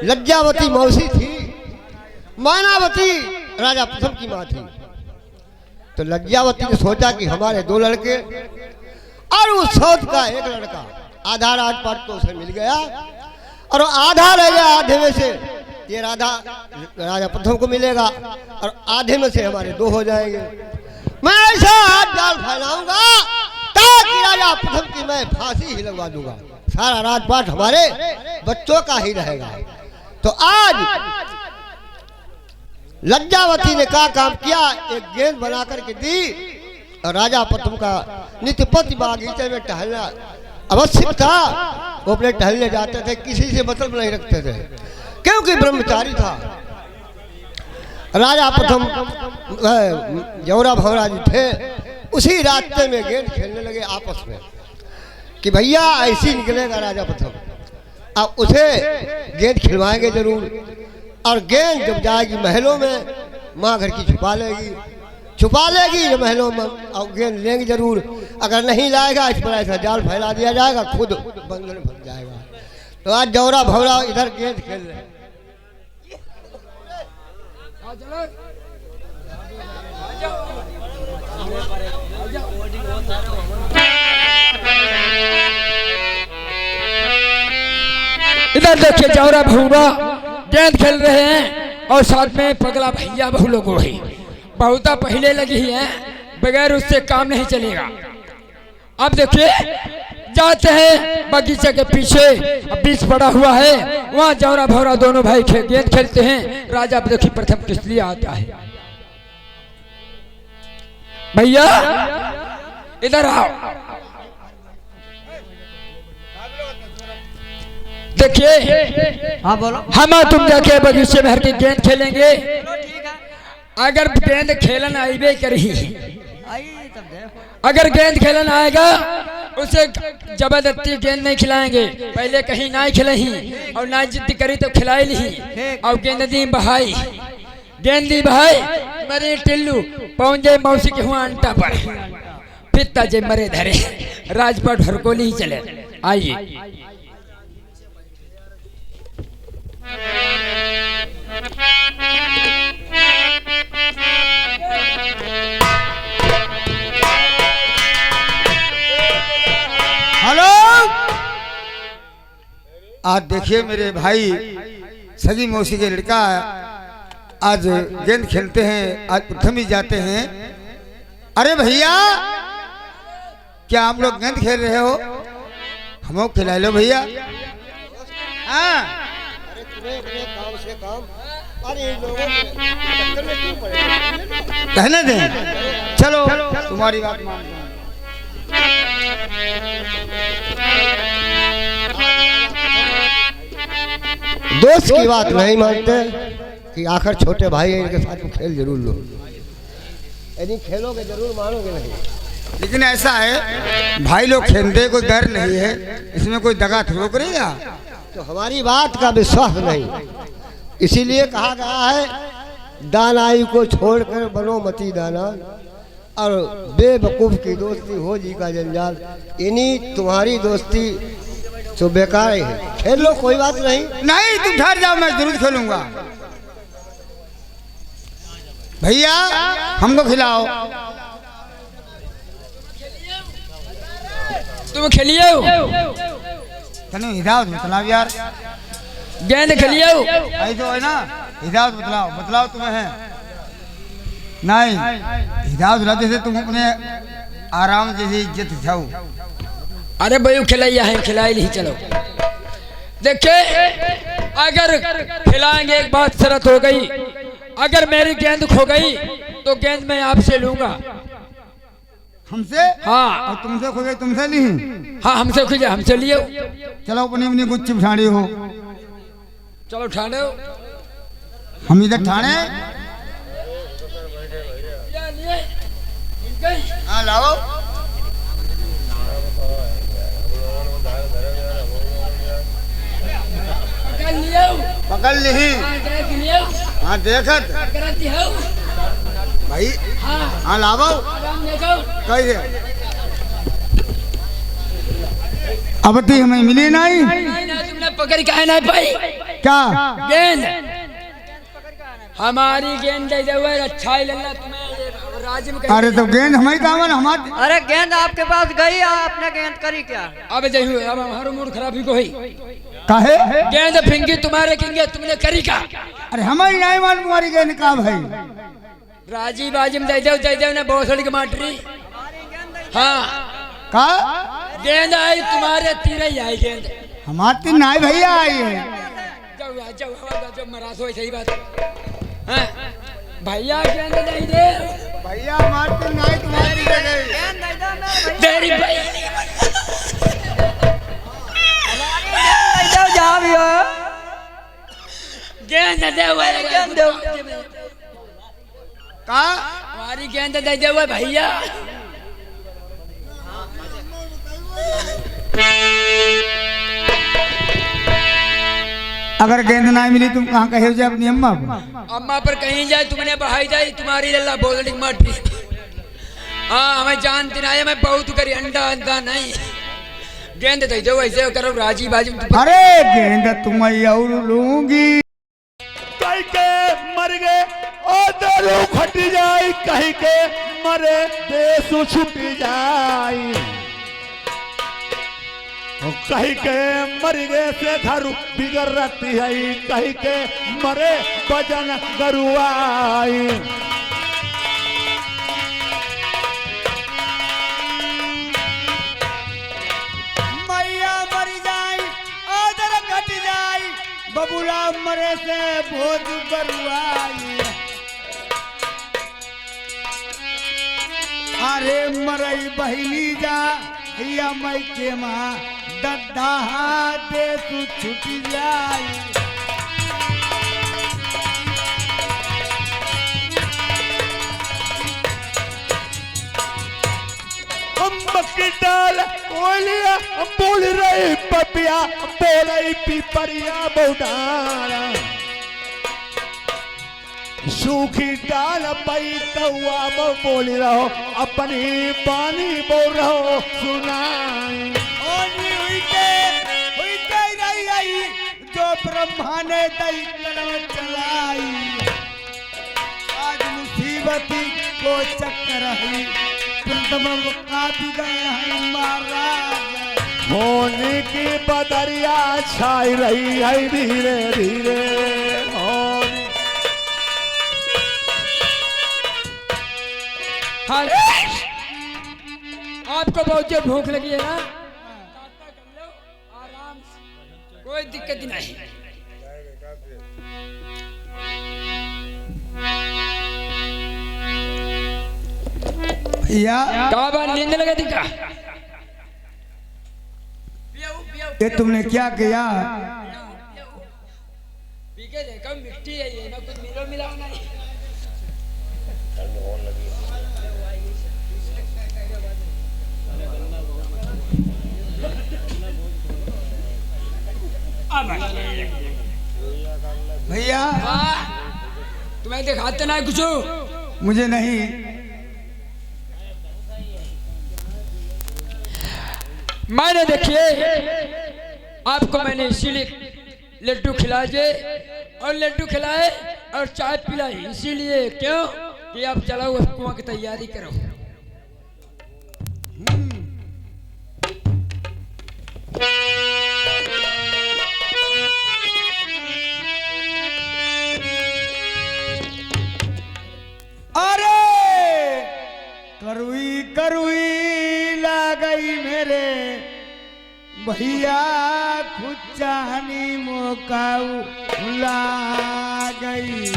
लज्जावती मौसी थी, मानावती राजा प्रथम की मां थी। तो लज्जावती ने सोचा कि हमारे 2 लड़के और उस सौत का एक लड़का, आधा राजपाट तो उसे मिल गया और आधा रह गया। आधे में से ये राजा प्रथम को मिलेगा और आधे में से हमारे 2 हो जाएंगे। मैं ऐसा हाथ डाल फैलाऊंगा ताकि राजा प्रथम की मैं फांसी ही लगवा दूंगा, सारा राजपाट हमारे बच्चों का ही रहेगा। तो आज लज्जावती ने क्या काम किया, एक गेंद बना करके दी और राजा प्रथम का नित्यपति बागीचे में टहलना आवश्यक था। वो अपने टहलने जाते थे, किसी से मतलब नहीं रखते थे क्योंकि ब्रह्मचारी था। राजा प्रथम जौरा भौरा जी थे, उसी रास्ते में गेंद खेलने लगे आपस में कि भैया ऐसी निकलेगा राजा प्रथम, अब उसे गेंद खिलवाएंगे जरूर। और गेंद जब जाएगी महलों में, माँ घर की छुपा लेगी जो महलों में, और गेंद लेंगे जरूर। अगर नहीं लाएगा इस पर ऐसा जाल फैला दिया जाएगा, खुद बंधन फंस जाएगा। तो आज जौरा भौरा इधर गेंद खेल रहे हैं। इधर देखिए जौरा भौरा गेंद खेल रहे हैं और साथ में पगला भैया बहू लोग बहुता पहले लगी है, बगैर उससे काम नहीं चलेगा। अब देखिए जाते हैं बगीचे के पीछे, बीच पड़ा हुआ है, वहाँ जौरा भौरा दोनों भाई गेंद खेलते हैं। राजा देखिए प्रथम किस लिए आता है, भैया इधर आओ। देखिए हाँ बोलो। हम तुम जाके बगीचे में हर की गेंद खेलेंगे। अगर गेंद खेलन आईबे करी, अगर गेंद खेलन आएगा उसे जबरदस्ती गेंद नहीं खिलाएंगे, पहले कहीं ना खिलाई और ना जिद्द करी तो खिलाई ली। और गेंद दी बहाई, गेंद दी बहाई मरे टिल्लू पहुंचे मौसी के हुआ अंटा पर, पिता जे मरे धरे राजपाट हरकोली ही चले। आइए हेलो, आज देखिए मेरे भाई सगी मौसी के लड़का आज गेंद खेलते हैं, आज प्रथम ही जाते हैं। अरे भैया क्या आप लोग गेंद खेल रहे हो, हमको खिला लो भैया। हाँ अरे तुम्हें काम से काम, अरे इन लोगों के चक्कर में क्यों पड़े? कहने दें, चलो तुम्हारी बात मानता हूं। दोस्त की बात नहीं मानते कि आखिर छोटे भाई हैं, इनके साथ में खेल जरूर लो, यदि खेलोगे जरूर मानोगे नहीं। लेकिन ऐसा है भाई लोग खेलते, कोई डर नहीं है, इसमें कोई दगा थोड़ा करेगा। तो हमारी बात का विश्वास नहीं, इसीलिए कहा गया है दानाई को छोड़कर बनो मती दाना, और बेवकूफ की दोस्ती हो जी का जंजाल। इन्हीं तुम्हारी दोस्ती तो बेकार है, खेल लो कोई बात नहीं। नहीं तुम ठहर जाओ, मैं जरूर खेलूंगा। भैया हमको खिलाओ। तुम खेलिए तने हिदायत बतलाओ यार, गेंद खेलिए ऐसे है ना, हिदायत बतलाओ तुम्हें है नहीं, हिदायत बतलाओ जैसे तुम अपने आराम जैसे इज्जत दिखाओ। अरे भाई खिलाइया है, खिलाई नहीं। चलो देखिए अगर खिलाएंगे, एक बात शर्त हो गई, अगर मेरी गेंद खो गई तो गेंद मैं आपसे लूंगा। हमसे? हाँ। और तुमसे खो गई, तुमसे नहीं? हाँ हमसे खुद, हमसे लिए। चलो अपनी अपनी कुछ ठाणे हो, चलो ठाणे हो, हम इधर ठाणे। हाँ लाओ। पकड़ ली। हाँ देखत भाई। हाँ लाओ कैसे, अब ती हमें मिली नहीं। तुमने पकड़ के ना पाई क्या गेंद, हमारी गेंद दे दे, अच्छा ही लगना तुम्हें राज्य में। अरे तो गेंद हमारी काम है हमारी। अरे गेंद आपके पास गई, आपने गेंद करी क्या? अब जही अब हमारे मूड खराबी को ही काहे गेंद फिंगी तुम्हारे किंगे, तुमने करी का? अरे हमारी नहीं मान, तुम्हारी गेंद का भाई। राजी बाजी में दे दे ने बहुत सड़ी माटरी। हाँ का गेंद आई तुम्हारे, तीर ही आई गेंद हमारी तीन नहीं भैया आई है। जाओ जाओ, जब मरास हो सही बात। हाँ? भैया गेंद नहीं दे भैया मारते नहीं तुम्हारी जगह गेंद नहीं दो मेरे भैया। तेरी भैया नहीं दो जहाँ भी हो। गेंद दे हुए गेंद दो। का हमारी गेंद दे दे हुए भैया। अगर गेंद ना मिली तुम कहाँ कहे जाए अपनी अम्मा को? अम्मा पर कहीं जाए तुमने बहाई जाए तुम्हारी लल्ला बोलनी मटी। हाँ हमें जानती ना है मैं बहुत करी अंडा अंडा नहीं। गेंद दे दो ऐसे करो राजी बाजी में तुम- अरे गेंद तुम और लूंगी। कहीं के मर गए और दरो खट जाई, कहीं के मरे देश छुट जाई, कहीं के मर गए से घर बिगड़ रहती है, कहीं के मरे बजन गरुआई। मैया मर जाई आदर घट जाई, बबुला मरे से भोज बरुआई। अरे मरई बहिनी जा या मई के माँ दद्दा दे तू छुट जाई। की डाल ओलिया बोल रही पपिया, बोल रही पिपरिया बौडारा, सूखी डाल पई कौआ बोल रहो, अपनी पानी बोल रहो सुनाई। हुई के नहीं आई जो ब्रह्मा ने दई कलम चलाई। आज मुसीबती को चक्कर है प्रथम का बिगड़ है महाराज। होने की बदरिया छाई रही है धीरे धीरे होने। हाँ आपको बहुत जो भूख लगी है ना आराम से कोई दिक्कत नहीं। या बाबा नींद लगे दिखा ये तुमने क्या किया? पी के देखो मिट्टी है ये ना कुछ मिलो मिला नहीं। भैया तुम्हें दिखाते ना कुछ मुझे नहीं। मैंने देखिए आपको मैंने इसीलिए लड्डू खिलाए और लड्डू खिलाए और चाय पिलाई इसीलिए क्यों कि आप चलाओ उस कुआं की तैयारी करो। अरे करुई करुई ला गई मेरे भैया, खुद चाहनी मौका ला गई।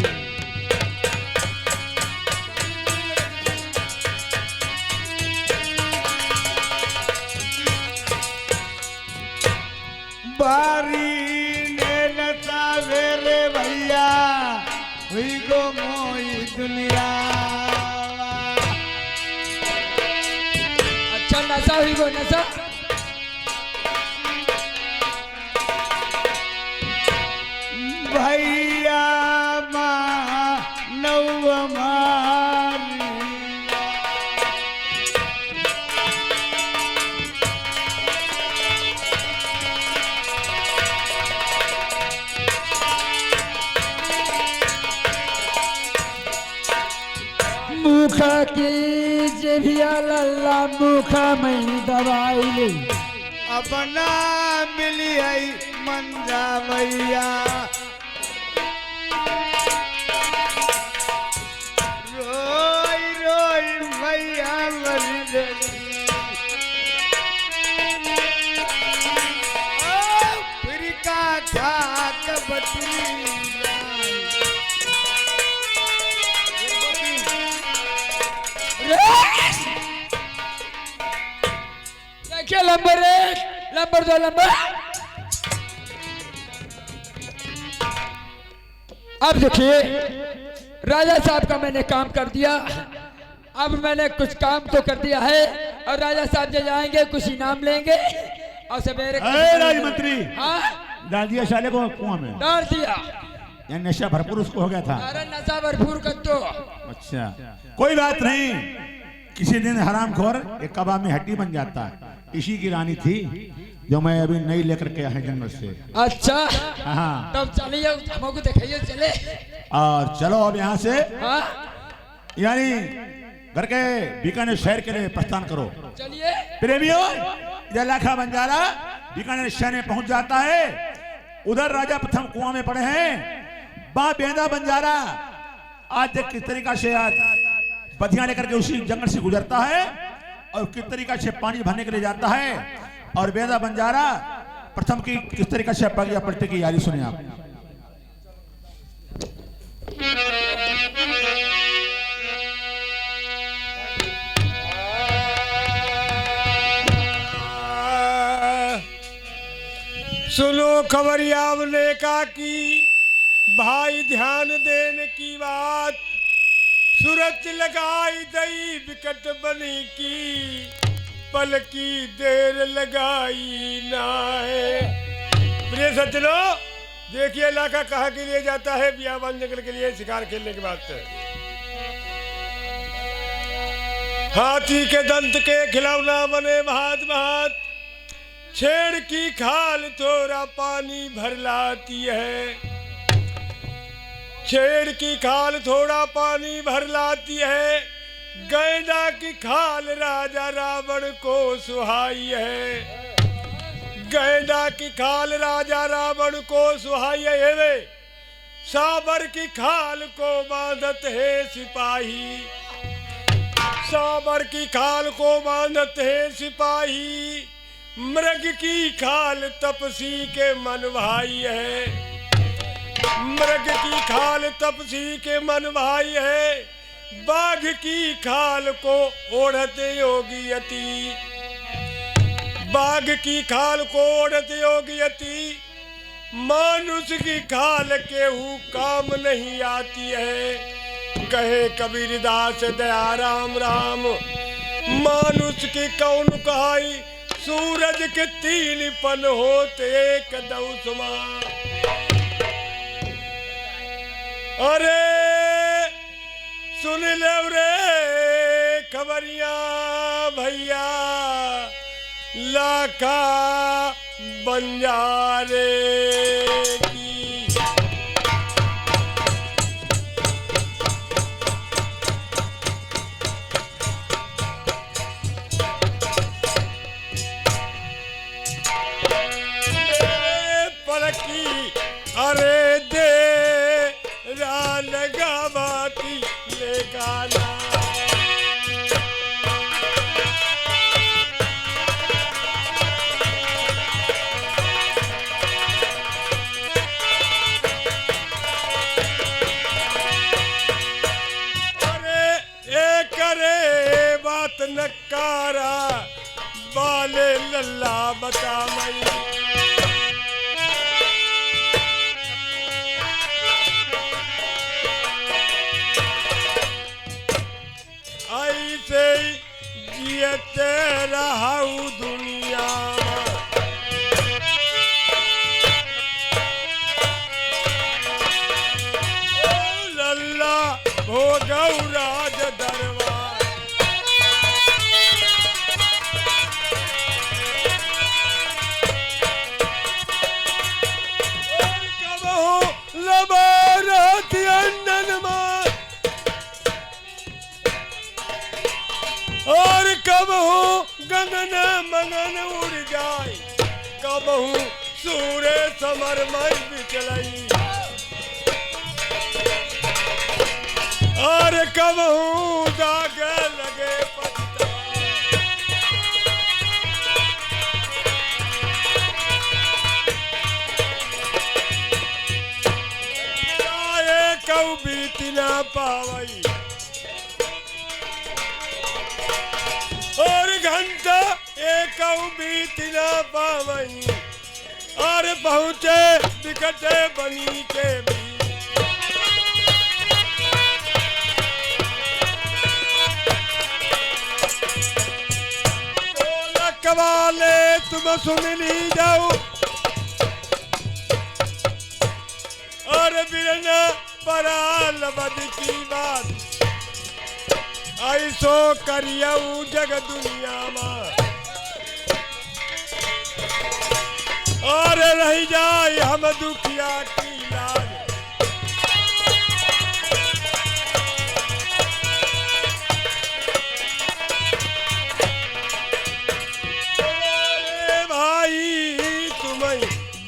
बारी ने नशा मेरे भैया हुई गो मोई दुनिया। अच्छा नशा हुई वो नशा भैया माँ नौ मारी। मुखा की जिभिया लल्ला मुखा में दवाई ले अब ना मिली है मंजा भैया। रोई रोई भैया मर गई। फिर का था कबटी नंबर 1, नंबर 2, नंबर। अब देखिए राजा साहब का मैंने काम कर दिया। अब मैंने कुछ काम तो कर दिया है और राजा साहब जो जाएंगे कुछ इनाम लेंगे और सवेरे राजमंत्री हाँ डाल दिया शाले को कुआं में, डाल दिया। यानी नशा भरपूर उसको हो गया था। अरे नशा भरपूर कर दो। अच्छा कोई बात नहीं, किसी दिन हरामखोर एक कबाब में हड्डी बन जाता है। इसी की रानी थी जो मैं अभी नई लेकर के आया जंगल से। अच्छा हाँ तब चलिए हमको दिखाइए चले। और चलो अब यहाँ से हाँ यानी घर के बीकानेर शहर के लिए प्रस्थान करो। चलिए प्रेमियों यह लाखा बंजारा बीकानेर शहर में पहुंच जाता है। उधर राजा प्रथम कुआं में पड़े हैं। बा बेंदा बंजारा आज देख किस तरीका से आज बधिया लेकर के उसी जंगल से गुजरता है और किस तरीका से पानी भरने के लिए जाता है। और बेंदा बंजारा प्रथम की किस तरीका से पगिया पलटे की यारी सुनिए आप। सुनो खबरियावले का की भाई ध्यान देने की बात। सूरज लगाई दई विकट बनी की पल की देर लगाई ना है। प्रिय सज्जनों देखिए इलाका कहाँ के लिए जाता है, बियाबान जंगल के लिए शिकार खेलने के बाद से। हाथी के दंत के खिलौना बने भात भात, छेड़ की खाल थोड़ा पानी भर लाती है। छेड़ की खाल थोड़ा पानी भर लाती है, गैंडा की खाल राजा रावण को सुहाई है। गैंडा की खाल राजा रावण को सुहाई है वे, साबर की खाल को बांधत है सिपाही। साबर की खाल को बांधत है सिपाही, मृग की खाल तपसी के मन भाई है। मृग की खाल तपसी के मन भाई है, बाघ की खाल को ओढ़ते योगी यति। बाघ की खाल को ओढ़ते योगी यति, मानुष की खाल केहू काम नहीं आती है। कहे कबीरदास दया राम राम, मानुष की कौन कहाई, सूरज के 3 पन होते एक दौसमा। अरे सुन ले रे खबरिया भैया, लाखा बंजारे की। अरे दे लगावाती ले गाना। अरे एक करे बात नकारा, बाले लल्ला बता मई। जियते रहू दुनिया लल्ला हो गौ राज दरबार। कब हो लबारत अंडन मार, और कब हो गगन मगन उड़ जाए, कब हूँ सूर्य समर मई बिचलई, और कब हूँ दाग लगे पत्ता। कऊ बीत ना पावई, और घंटा एक कहूँ बीत न पावई और पहुँचे बिकटे बनी के भी वाले तुम सुन ली जाओ और बिरना पराल बद की बात ऐसो करियऊ जग दुनिया में और रह जाए हम दुखिया की लाज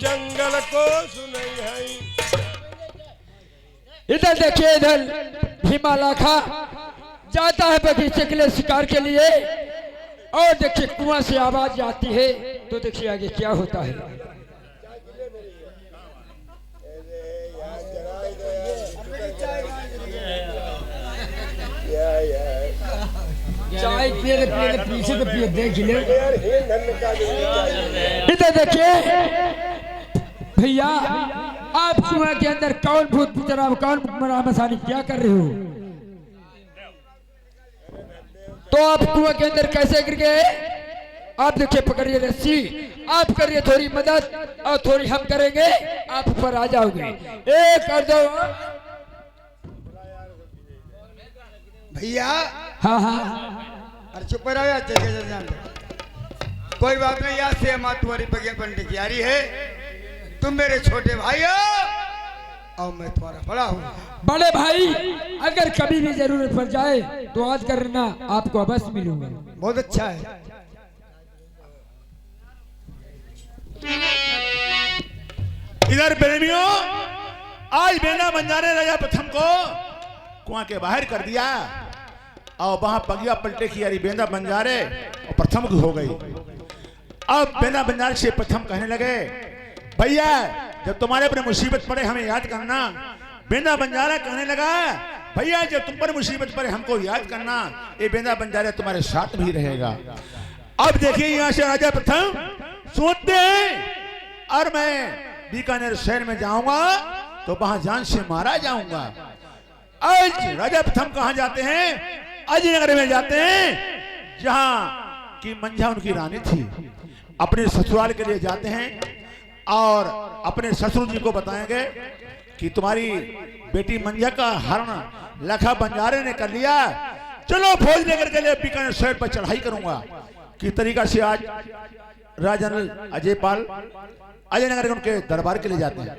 जंगल को सुनई है। इधर देखिए, इधर भीमालाखा जाता है बगीचे के लिए शिकार के लिए और देखिए कुआं से आवाज आती है तो देखिए आगे क्या होता है। चाय पिए पीछे तो पिए देख ले। इधर देखिए भैया, आप कुआं के अंदर कौन भूत जनाब कौन मसानी क्या कर रहे हो? तो आप कुआं के अंदर कैसे गिर गए? आप देखिए पकड़िए रस्सी, आप करिए थोड़ी मदद और थोड़ी हम करेंगे, आप ऊपर आ जाओगे। एक और दो। भैया हाँ हाँ अरे चुप रहो यार, कोई बात नहीं यार, से माँ तुम्हारी बगिया बनने की यारी है। तुम मेरे छोटे भाई हो और मैं तुम्हारा बड़ा हूँ। बड़े भाई, अगर कभी भी जरूरत पड़ जाए तो आज करना, आपको अवश्य मिलूंगा। बहुत अच्छा है। इधर प्रेमियों, आज बेना बंजारे राजा प्रथम को कुआं के बाहर कर दिया और वहां बगिया पलटे की यारी बेंदा बंजारे और प्रथम की हो गई। अब बेंदा बंजारे से प्रथम कहने लगे, भैया जब तुम्हारे पर मुसीबत पड़े हमें याद करना। बेंदा बंजारा कहने लगा, भैया जब तुम पर मुसीबत पड़े हमको याद करना, ये बेंदा बंजारा तुम्हारे साथ भी रहेगा। अब देखिए यहाँ से राजा प्रथम सोचते हैं और मैं बीकानेर शहर में जाऊंगा तो वहां जान से मारा जाऊंगा। आज राजा प्रथम कहां जाते हैं? अजयनगर में जाते हैं जहां की मंझा उनकी रानी थी। अपने ससुराल के लिए जाते हैं और अपने ससुर जी को बताएंगे कि तुम्हारी बेटी मंझा का हरण लखा बंजारे ने कर लिया, चलो फौज लेकर के लिए बीकानेर शहर पर चढ़ाई करूंगा। किस तरीका से आज राजा अजयपाल अजयनगर उनके दरबार के लिए जाते हैं।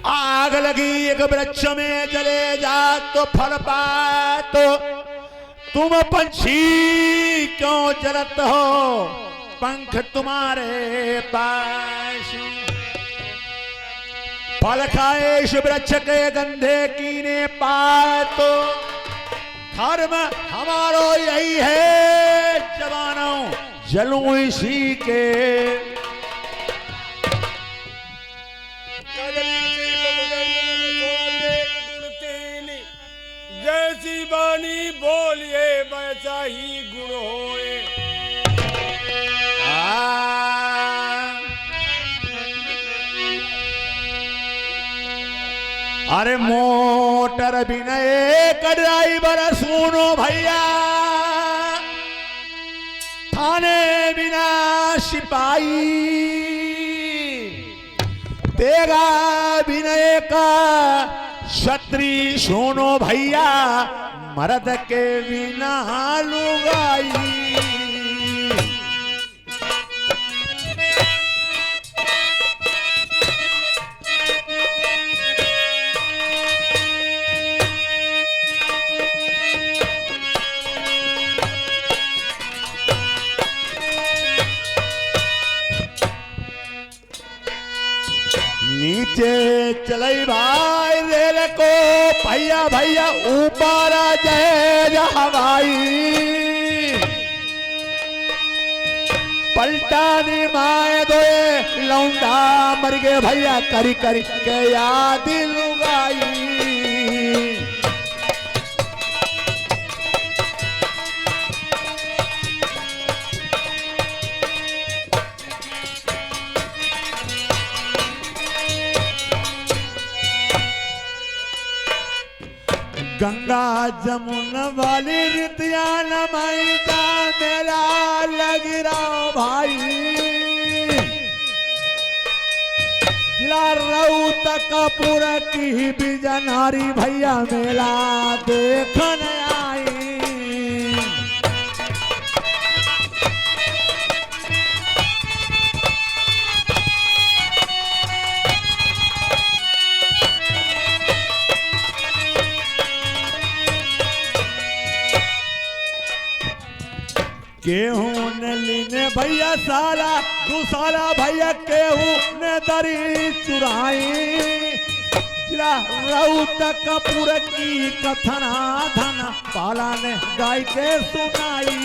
आग लगी एक वृक्ष में जले जा तो फल पा, तो तुम पंछी क्यों जलत हो पंख तुम्हारे पास। फल खाए इस वृक्ष के गंधे कीने पा, तो धर्म हमारो यही है जवानों जलूं इसी के। जैसी बानी बोलिए वैसा ही गुण होए। अरे मोटर विनय का ड्राइवर सुनो भैया, थाने बिना सिपाही, तेरा विनय का छत्री सुनो भैया, मर्द के बिना लुगाई। नीचे चलई भाई रेल को भैया भैया, ऊपर जय हवाई। पलटा दी माए दोए लौंडा मर गए भैया करी करी के याद लुगाई। गंगा जमुन वाली रितिया नमाई का मेला लग रहा भाई। जिला रऊ तक पूरा की बिजनारी भैया मेला देखने आई। केहू ने लीने भैया साला तू साला भैया केहू ने दरी चुराई। जिला रऊ तक पूरे की कथना धन पाला ने गाय के सुनाई।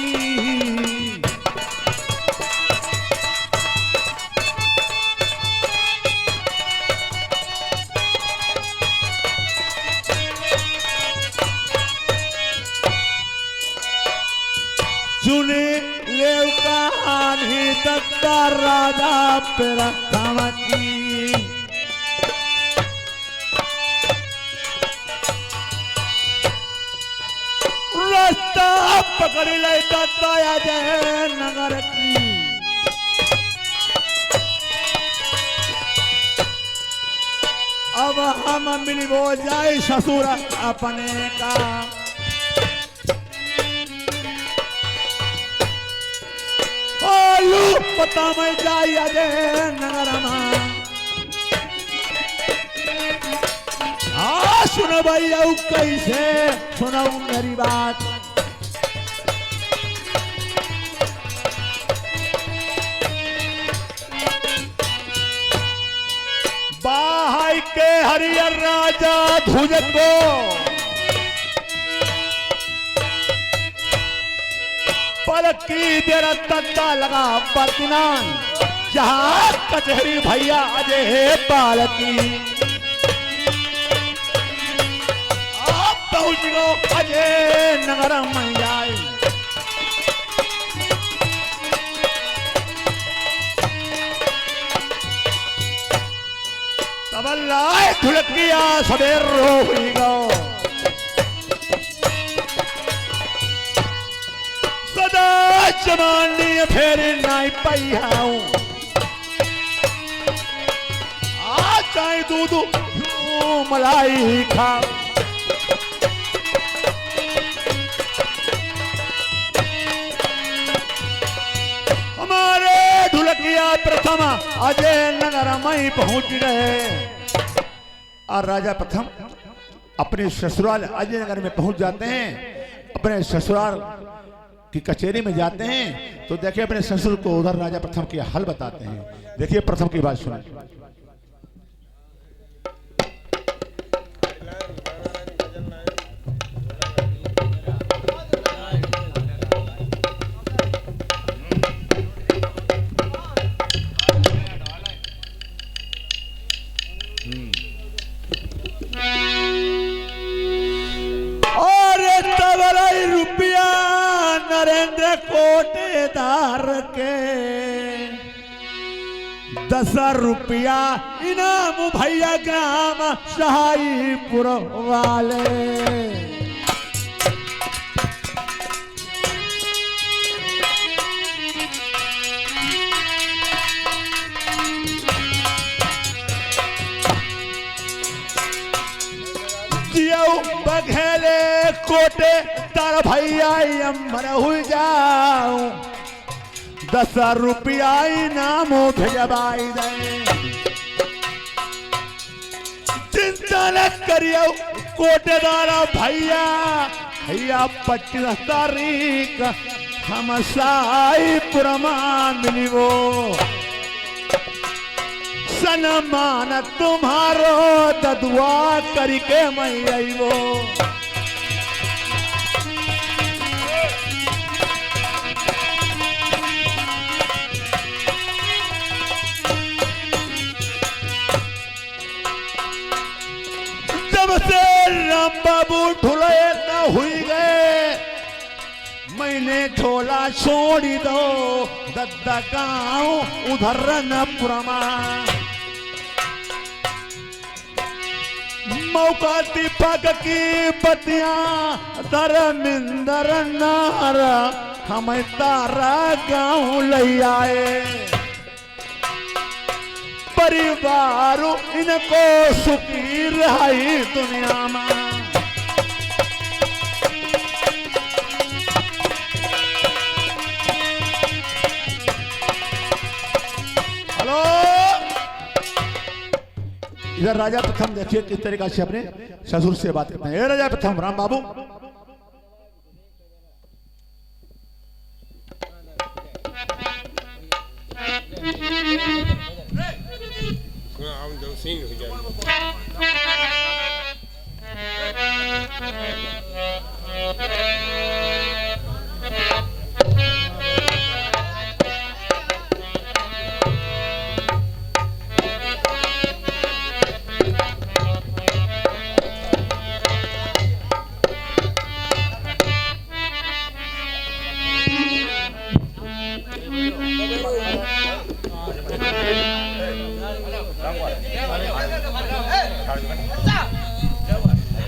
सुनी ले कहानी तक राजा पेरा की। रास्ता पकड़ ले दत्ताया जय नगर की। अब हम मिली वो जाए ससुर अपने का। पता मैं जाई अजय नगर हाँ सुनो भैया कैसे सुनो मेरी बात। बाहाई के हरियर राजा धुजत को पलकी तेरा तत्ता लगा बरतिनान जहां कचहरी भैया अजय है पालकी। आप पहुंच गो अजय नगर में जाए। तबल्लाए धुलकिया सवेर रो हुई गो। जमानी फेर नाई पाई हूँ आ चाहे दूध मलाई खाओ। हमारे ढुलकिया प्रथम अजय नगर में पहुंच गए और राजा प्रथम अपने ससुराल अजय नगर में पहुंच जाते हैं। अपने ससुराल की कचहरी में जाते हैं तो देखिए अपने ससुर को उधर राजा प्रथम के हाल बताते हैं। देखिए प्रथम की बात सुनिए। रुपया नरेंद्र कोटेदार के 10 रुपया इनाम भैया ग्राम शाहीपुर वाले। बघेले कोटे तार भैया अमर हो जाऊं 10 रुपया इनाम भेजबाई दे। चिंता न करियो कोटेदारा भैया भैया 25 तारीख हम शाहीपुर मिलिवो। सन्मान तुम्हारो ददुआ करके मैं आईवो। मैंने ढोला छोड़ दो दद्दा गाँव उधर रनपुरमा मौका दीपक की बतियां धर्मिंदर नार हम तारा गाँव ले आए परिवार इनको सुखी रही दुनिया में इधर राजा प्रथम देखिए किस तरीका से अपने ससुर से बात करते हैं। राजा प्रथम राम बाबू हम जो सीन हो जाए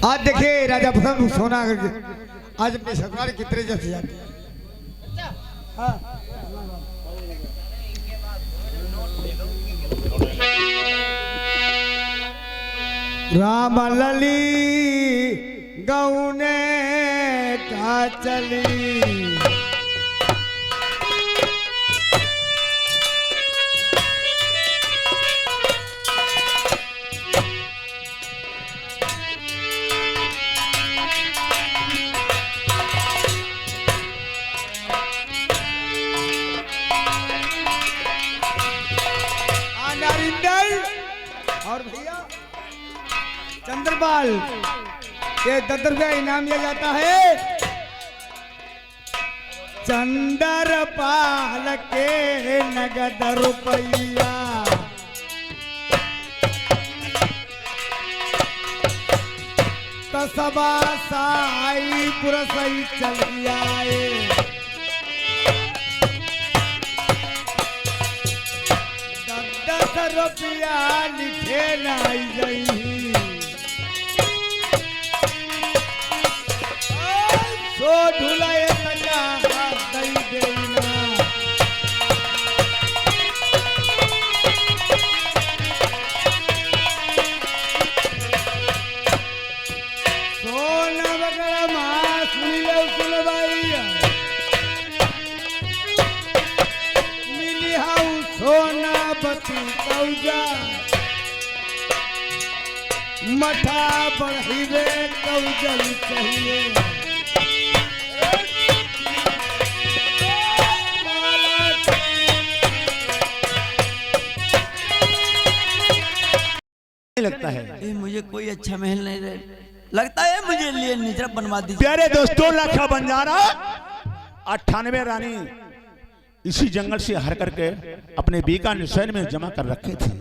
आज देखिए राजा प्रथम सोना आज अपने ससुराल कितने जैसे जाते हैं। हाँ। राम लली गौने का चली और भैया चंद्रपाल ये 10 रुपया इनाम दिया जाता है। चंद्रपाल के नगद रुपया तसबा साई पुरसई चल आए 10 रुपया लिखे लाई गई सो ढुलाए तया दई देना सोना वगैरह मां सुनी लो सुन भाई मिली हाउ सोना बती कौजा मठा बढ़िवे कौजल चाहिए लगता है ये मुझे कोई अच्छा महल नहीं लगता है मुझे लिए निजरा बनवा दीजिए। प्यारे दोस्तों लाखा बंजारा 98 रानी इसी जंगल से हर करके अपने बीकानेर शहर में जमा कर रखे थे।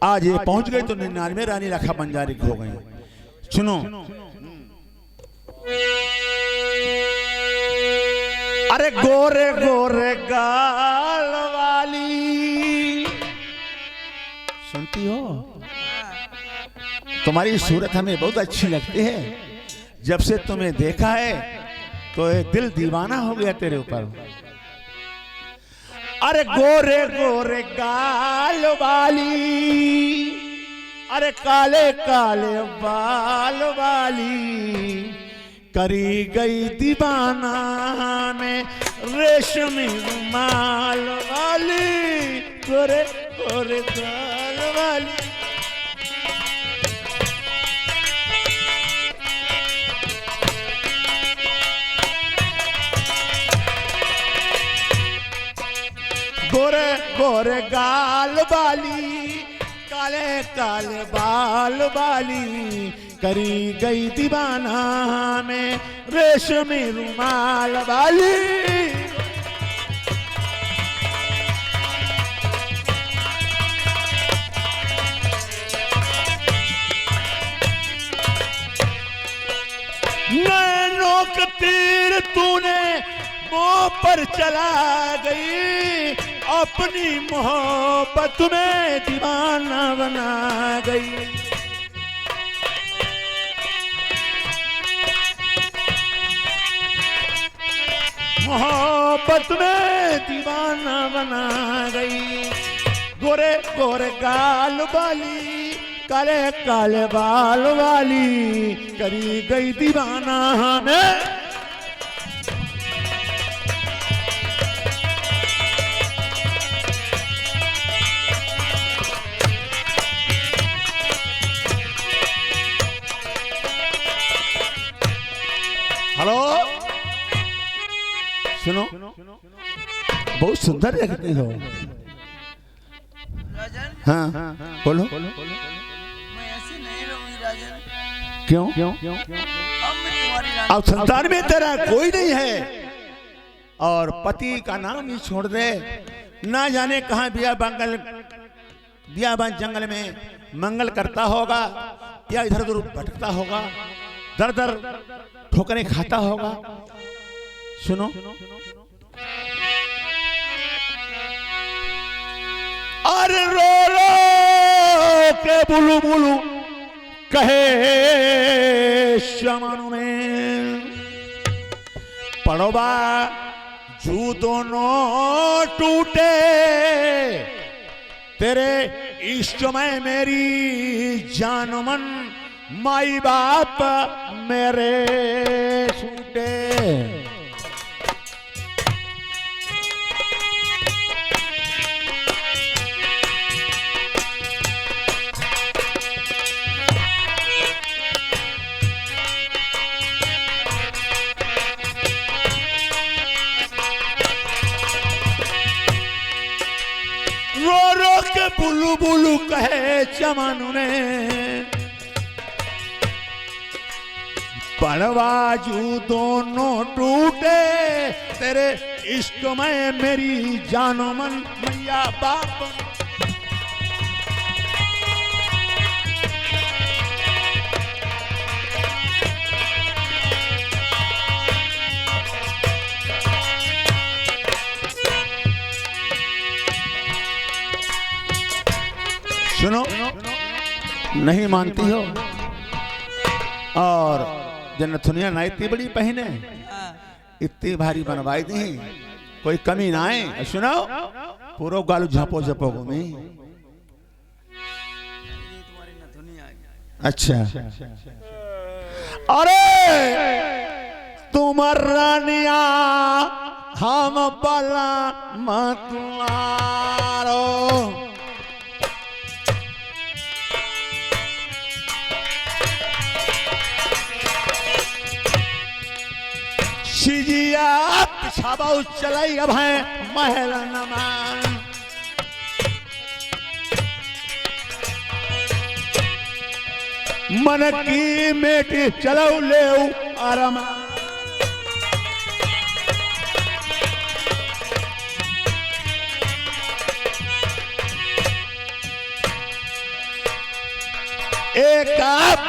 आज ये पहुंच गए तो 99 रानी लाखा बंजारी हो गई। सुनो अरे गोरे गोरे गाल वाली सुनती हो तुम्हारी सूरत हमें बहुत अच्छी लगती है। जब से तुम्हें देखा है तो ये दिल दीवाना हो गया तेरे ऊपर। अरे गोरे गोरे गाल वाली अरे काले काले बाल वाली करी गई दीवाना में रेशमी रुमाल वाली गोरे गोरे गाल वाली। गोरे गोरे गाल वाली काले काले बाल वाली करी गई दीवाना में रेशमी रुमाल वाली। नैनों का तीर तूने मुंह पर चला गई, अपनी मोहब्बत में दीवाना बना गई। मोहब्बत में दीवाना बना गई। गोरे गोरे गाल वाली, काले काले बाल वाली, करी गई दीवाना हमें। हेलो, सुनो, बहुत सुंदर लगती हो। राजन, हाँ, बोलो। मैं ऐसे नहीं रहूंगी राजन। क्यों? अब मैं तुम्हारी रानी। अब संसार में तेरा कोई नहीं है और पति का नाम ही छोड़ दे। ना जाने कहाँ बियाबान जंगल में मंगल करता होगा या इधर उधर भटकता होगा, दर दर ठोकरें खाता होगा। सुनो, अरे रो रो के बुलू बुलू कहे शमन में, पड़ोबा जू दोनों टूटे, तेरे इश्क में मेरी जान मन, माई बाप मेरे छूटे। रो रो के बुलू बुलू कहे चमन ने, पड़वाजू दोनों टूटे, तेरे इश्क में मेरी जानो मन, मैया बाप। सुनो, नहीं मानती हो और जनथुनिया ना इतनी बड़ी पहने, इतनी भारी बनवाई दी, कोई कमी ना आए। सुनो, पूरा गालू झपो झपो घूमी। अच्छा, अरे तुम रानिया हम बला मतुआरो, सिजिया पिछाबा चलाई अब है महल नमान, मन की मेटी चलो ले आरमा, एक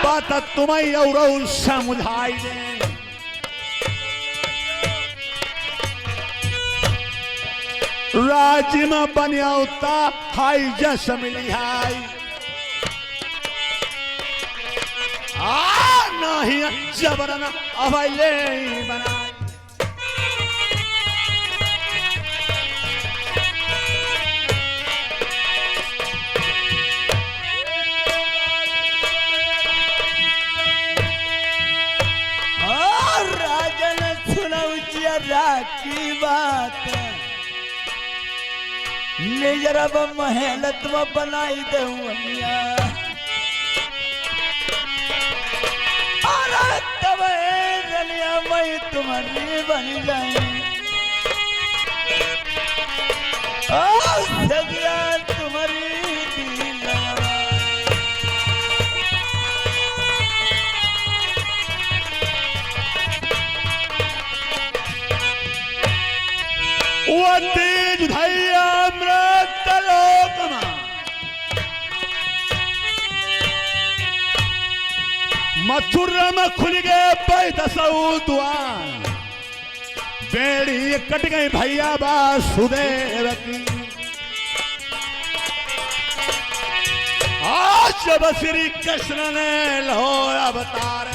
बात तुम्हें और समझाई दे, राज्य में बनियाता हाई जस मिली हाई, नहीं जबरन अवैले बनाई। राजन सुनाऊ की बात, ले जरा महलत में बनाई दूंगा, अरे तब रनिया मैं तुम्हारी बन जाए, सदिया तुम्हारी दिल वो तेज धैया अमृत लोक मथुरा में खुल गए 5 द्वार, बेड़ी कट गई भैया वासुदेव की। आज जब श्री कृष्ण ने लो अवतार,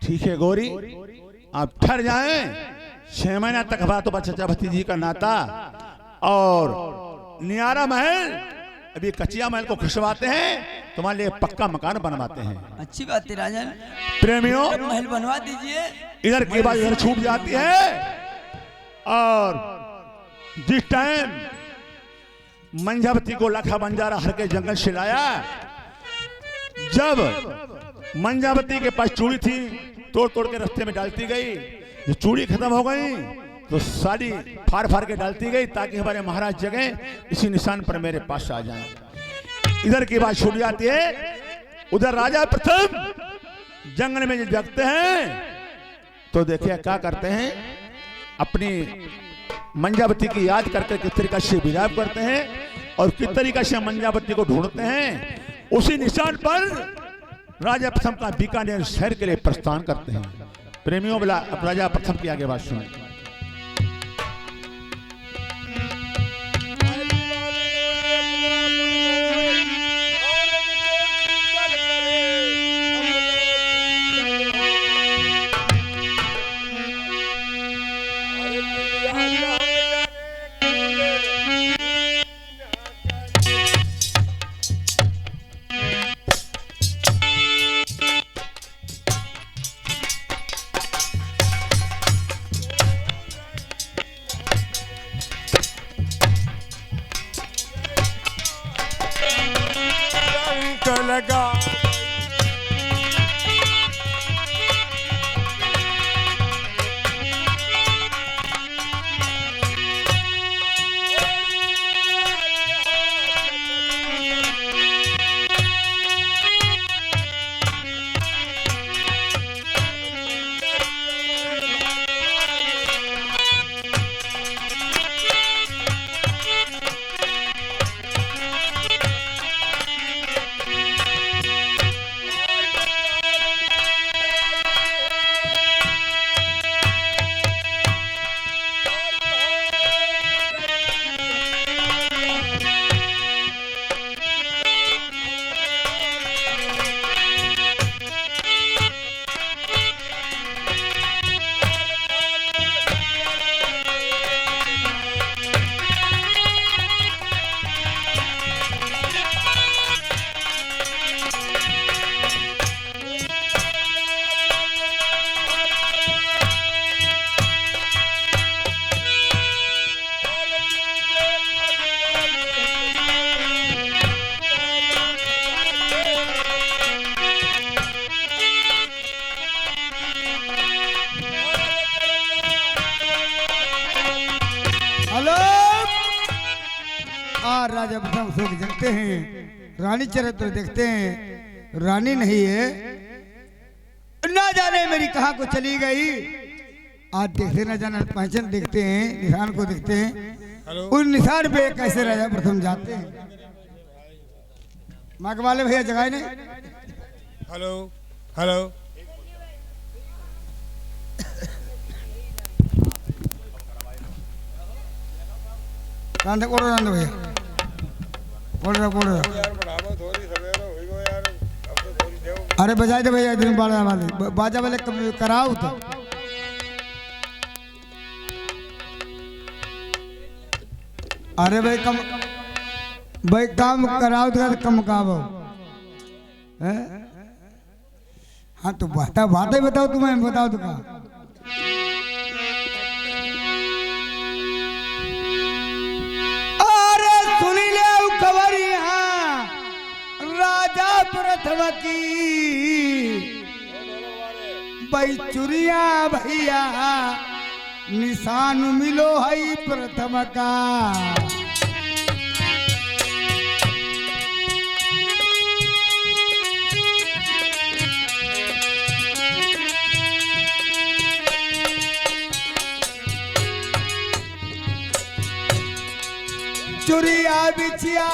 ठीक है गौरी, आप ठहर जाएं। 6 महीना तक हवा तो चचा भतीजी का नाता, और नियारा महल अभी कच्चिया महल को खुशवाते हैं, तुम्हारे लिए पक्का मकान बनवाते हैं। अच्छी बात है राजन, प्रेमियों महल बनवा दीजिए। इधर के बाद इधर छूट जाती है। और जिस टाइम मंजावती को लखा बंजारा हर के जंगल से लाया, जब मंजावती के पास चूड़ी थी तोड़ तोड़ के रास्ते में डालती गई, जो चूड़ी खत्म हो गई तो साड़ी फाड़ फाड़ के डालती गई, ताकि हमारे महाराज जगह इसी निशान पर मेरे पास आ जाएं। इधर की बात छूट जाती है। उधर राजा प्रथम जंगल में जब जगते हैं तो देखिए क्या करते हैं, अपनी मंजावती की याद करके किस तरीका से विलाप करते हैं और किस तरीका से मंजावती को ढूंढते हैं। उसी निशान पर राजा प्रथम का बीकानेर शहर के लिए प्रस्थान करते हैं। प्रेमियों राजा प्रथम की आगे बात सुने। लगा राजा प्रथम शोक जगते हैं, रानी चरित्र देखते हैं, रानी नहीं है, ना जाने मेरी कहाँ को चली गई। आज देखते ना जाने पहचान देखते हैं, निशान को देखते हैं, उस निशान पे कैसे राजा प्रथम जाते हैं। माँ के वाले भैया जगाए नहीं। हेलो हेलो रांधे कोड़ रांधे भैया कोड़ रहा अरे बजाए दे भैया दिन बाजा वाले बाजा वाले कराओ तो अरे भाई काम कराओ तो कम काबो है। हाँ तो बात ही बताओ तुम्हें बताओ तो का राजा प्रथम की भाई चुरिया भैया निशान मिलो है प्रथम का। चुरिया बिछिया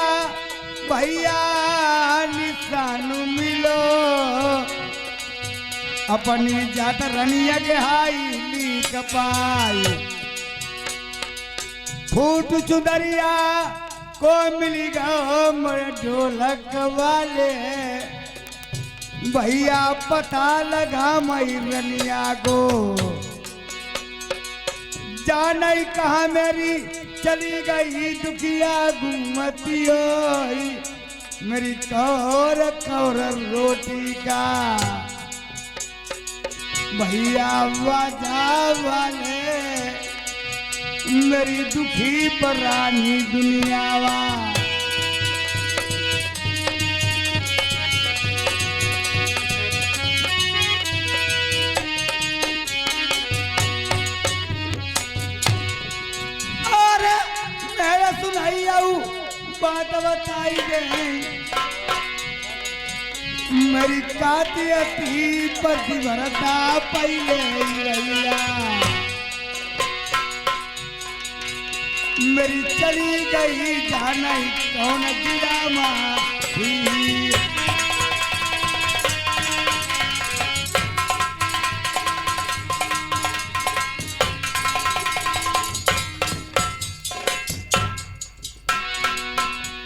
भैया निशान मिलो अपनी जात रनिया के हाई ली कपाई। फूट चुदरिया को मिली गो मोरे ढोलक वाले भैया पता लगा मई रनिया को। जाने कहा मेरी चली गई दुखिया घूमती होई मेरी कौर कौर रोटी का। भैया वाजा वाले मेरी दुखी परानी दुनियावा। सुनाई आऊ बात बताई गई मेरी कातियती पति भरता पहले रैया। मेरी चली गई जाना कौन गिरा माँ।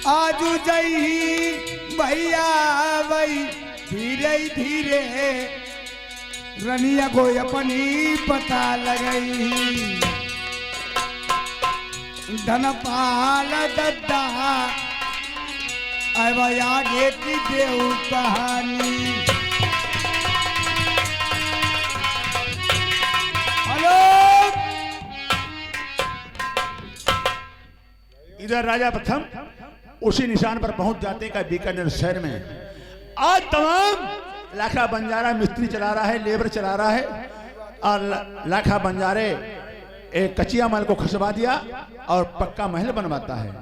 आजू जई भैया भाई धीरे धीरे रनिया को अपनी पता लगई। धनपाल दद्दा अब आगे की देव कहानी। हेलो इधर राजा प्रथम उसी निशान पर पहुंच जाते का बीकानेर शहर में। आज तमाम लाखा बंजारा मिस्त्री चला रहा है, लेबर चला रहा है और लाखा बंजारे एक कच्चिया माल को खसवा दिया और पक्का महल बनवाता है।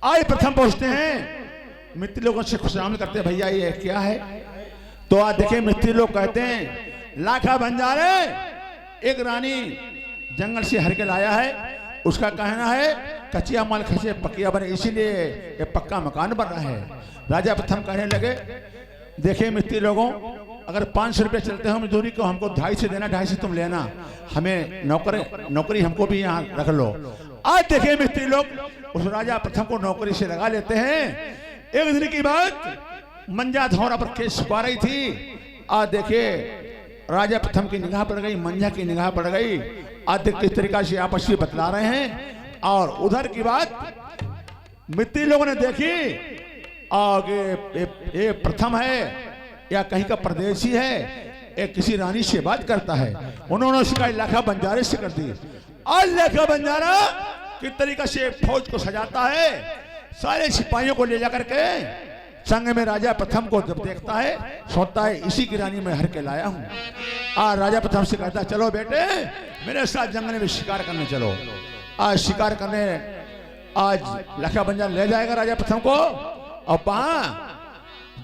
आज प्रथम पहुंचते हैं, मिस्त्री लोगों से खुशामद करते हैं भैया ये क्या है। तो आज देखे मिस्त्री लोग कहते हैं लाखा बंजारे एक रानी जंगल से हर के लाया है, उसका कहना है कच्चिया माल खसे पकिया बने इसीलिए ये पक्का मकान बन रहा है। राजा प्रथम कहने लगे देखिए मिस्त्री लोगों अगर 500 रुपये चलते हो मजदूरी को हमको 250 देना, 250 तुम लेना, हमें नौकरी हमको भी यहाँ रख लो। आज देखिए मिस्त्री लोग उस राजा प्रथम को नौकरी से लगा लेते हैं। एक दिन की बात मंजा धौरा पर केस छुपा रही थी। आज देखिए राजा प्रथम की निगाह पड़ गई, मंजा की निगाह पड़ गई। आज किस तरीका से आपस में बतला रहे हैं। और उधर की बात मिस्त्री लोगों ने देखी आगे ये प्रथम है या कहीं का परदेशी है, एक किसी रानी से बात करता है। उन्होंने शिकायत लाखा बंजारे से कर दी। आज लाखा बंजारा किस तरीका से फौज को सजाता है, सारे सिपाहियों को ले जाकर के संग में राजा प्रथम को जब देखता है सोचता है इसी की रानी में हर के लाया हूँ। आज राजा प्रथम से कहता चलो बेटे मेरे साथ जंगल में शिकार करने चलो। आज शिकार करने आज लाखा बंजारा ले जाएगा राजा प्रथम को और वहां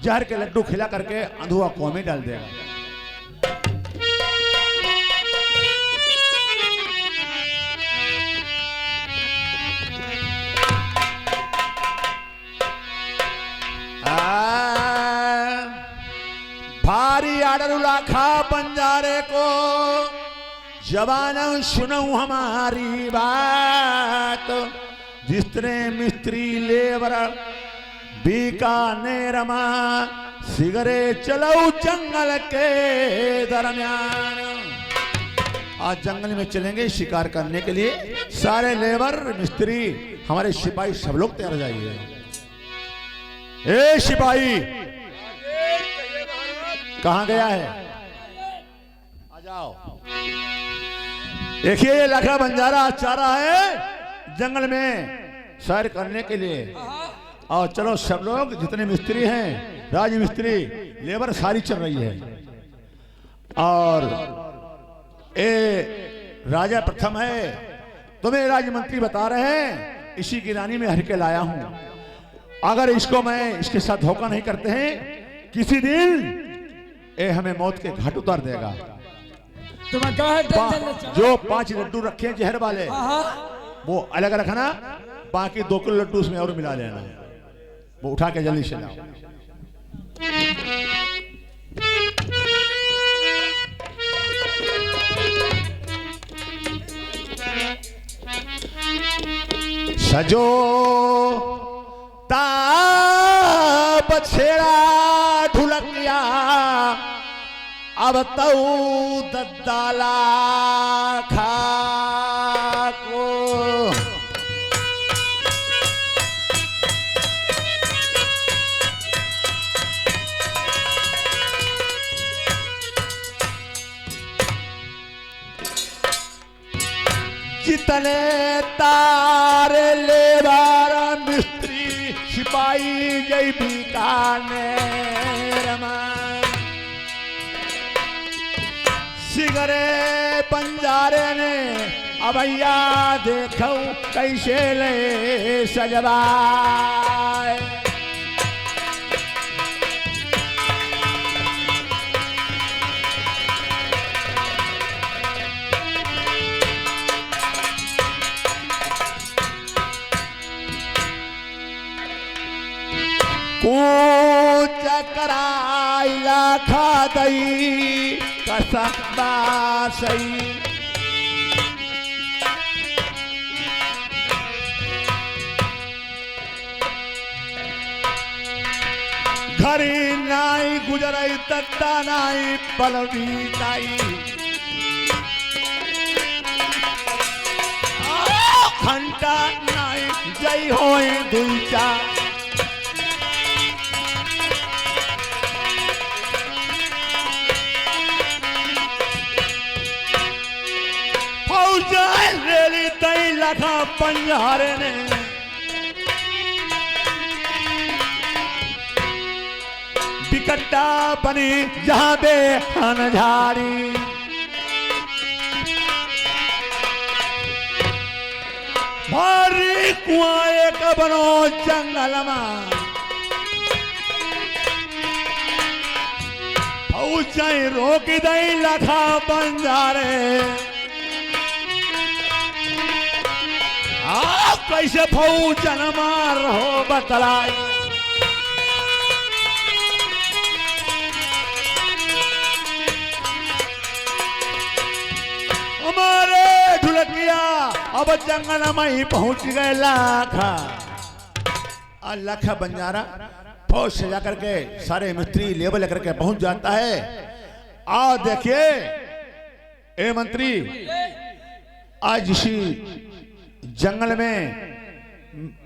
जहर के लड्डू खिला करके अंधुआ कुआं में डाल देगा। भारी आडर लाखा बंजारे को जवान सुनो हमारी बात। जिसने मिस्त्री लेबर बीकानेर में सिगरे चलो जंगल के दरमियान। आज जंगल में चलेंगे शिकार करने के लिए, सारे लेबर मिस्त्री हमारे सिपाही सब लोग तैयार हो जाइए। ए सिपाही कहाँ गया है, आ जाओ। देखिए ये लाखा बंजारा चाह रहा है जंगल में सैर करने के लिए। और चलो सब लोग जितने मिस्त्री हैं, राज मिस्त्री लेबर सारी चल रही है। और ए राजा प्रथम है, तुम्हें राज्य मंत्री बता रहे हैं, इसी की रानी में हर के लाया हूं। अगर इसको मैं इसके साथ धोखा नहीं करते हैं, किसी दिन ये हमें मौत के घाट उतार देगा। जो 5 लड्डू रखे हैं जहर वाले, वो अलग रखना, बाकी 2 किलो लड्डू उसमें और मिला लेना। वो उठा के जल्दी से लाओ। सजो ताप छेड़ा ढुलकिया, अब तऊ दद्दाला खाको। जितने तारे लेबार मिस्त्री सिपाही जय बीकानेर में, सिगरे बंजारे ने अभैया देखो कैसे ले सजवाए। चकराइला खादई कसबा सही, घरी नाई गुजरई तत्ता नाई पलवी ताई, घंटा नाई जय होए दुईचा। रेली तई लखा पंजारे ने, बिकट्टा बनी जहां बे हनझारी। भारी कुआं एक बनो जंगल में, फौजाई रोक दई लखा पंजारे। कैसे फौजन मार हो बतलाई, हमारे ढुलकिया अब जंगल में ही पहुंच गए लाखा। लाखा बंजारा फौज से जाकर के सारे मिस्त्री लेबर लेकर के पहुंच जाता है। आओ देखिए ए मंत्री, आज इसी जंगल में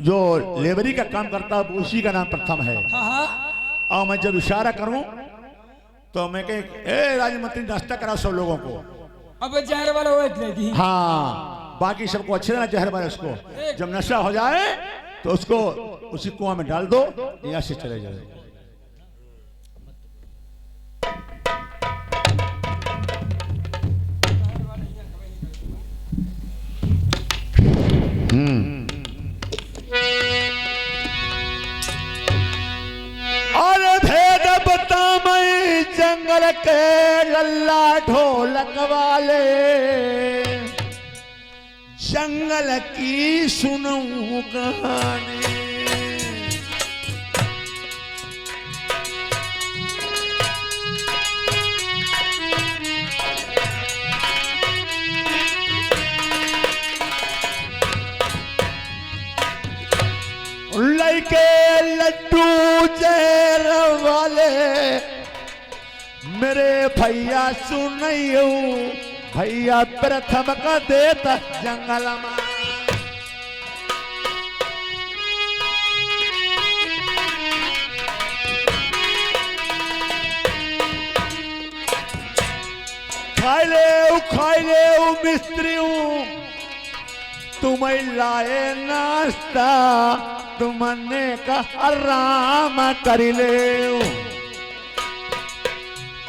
जो लेबरी का काम करता है उसी का नाम प्रथम है। और मैं जब इशारा करूं तो मैं कह ए राजमंत्री नाश्ता कराओ सब लोगों को। अब जहर वाला वो हाँ, बाकी सबको अच्छे ना जहर वाले, उसको जब नशा हो जाए तो उसको उसी कुआं में डाल दो, यहाँ से चले जाए। और भेद बता मैं जंगल के लल्ला ढोलक वाले, जंगल की सुनूं कहानी। लइके लड्डू जहर वाले मेरे भैया सुनियो, भैया प्रथम का देता जंगल में। खाई ले मिस्त्री, तुम्हें लाए नाश्ता, तुमने का आराम कर ले।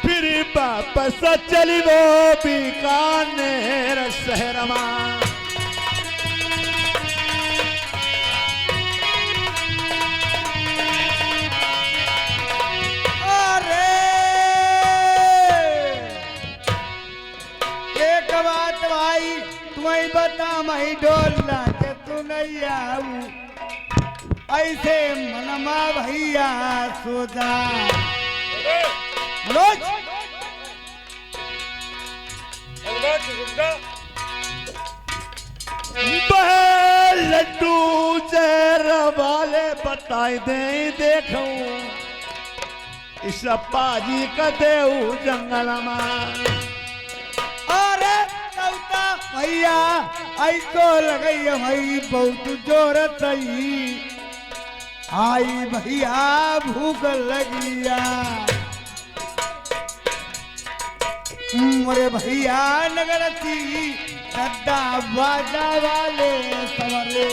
फिर वापस चली वो बीकानेर शहर में। तुम्हें बता मई डोलना के तू नहीं आऊ ऐसे मनमा भैया सोचा मनोज लड्डू जहर वाले बताई दे देखूं इस पाजी का देऊ जंगल में। अरे भैया आई तो लगई भाई बहुत जोर सही आई भैया भूख लगिया मोरे भैया नगरती सद्दा बाजा वाले सवरे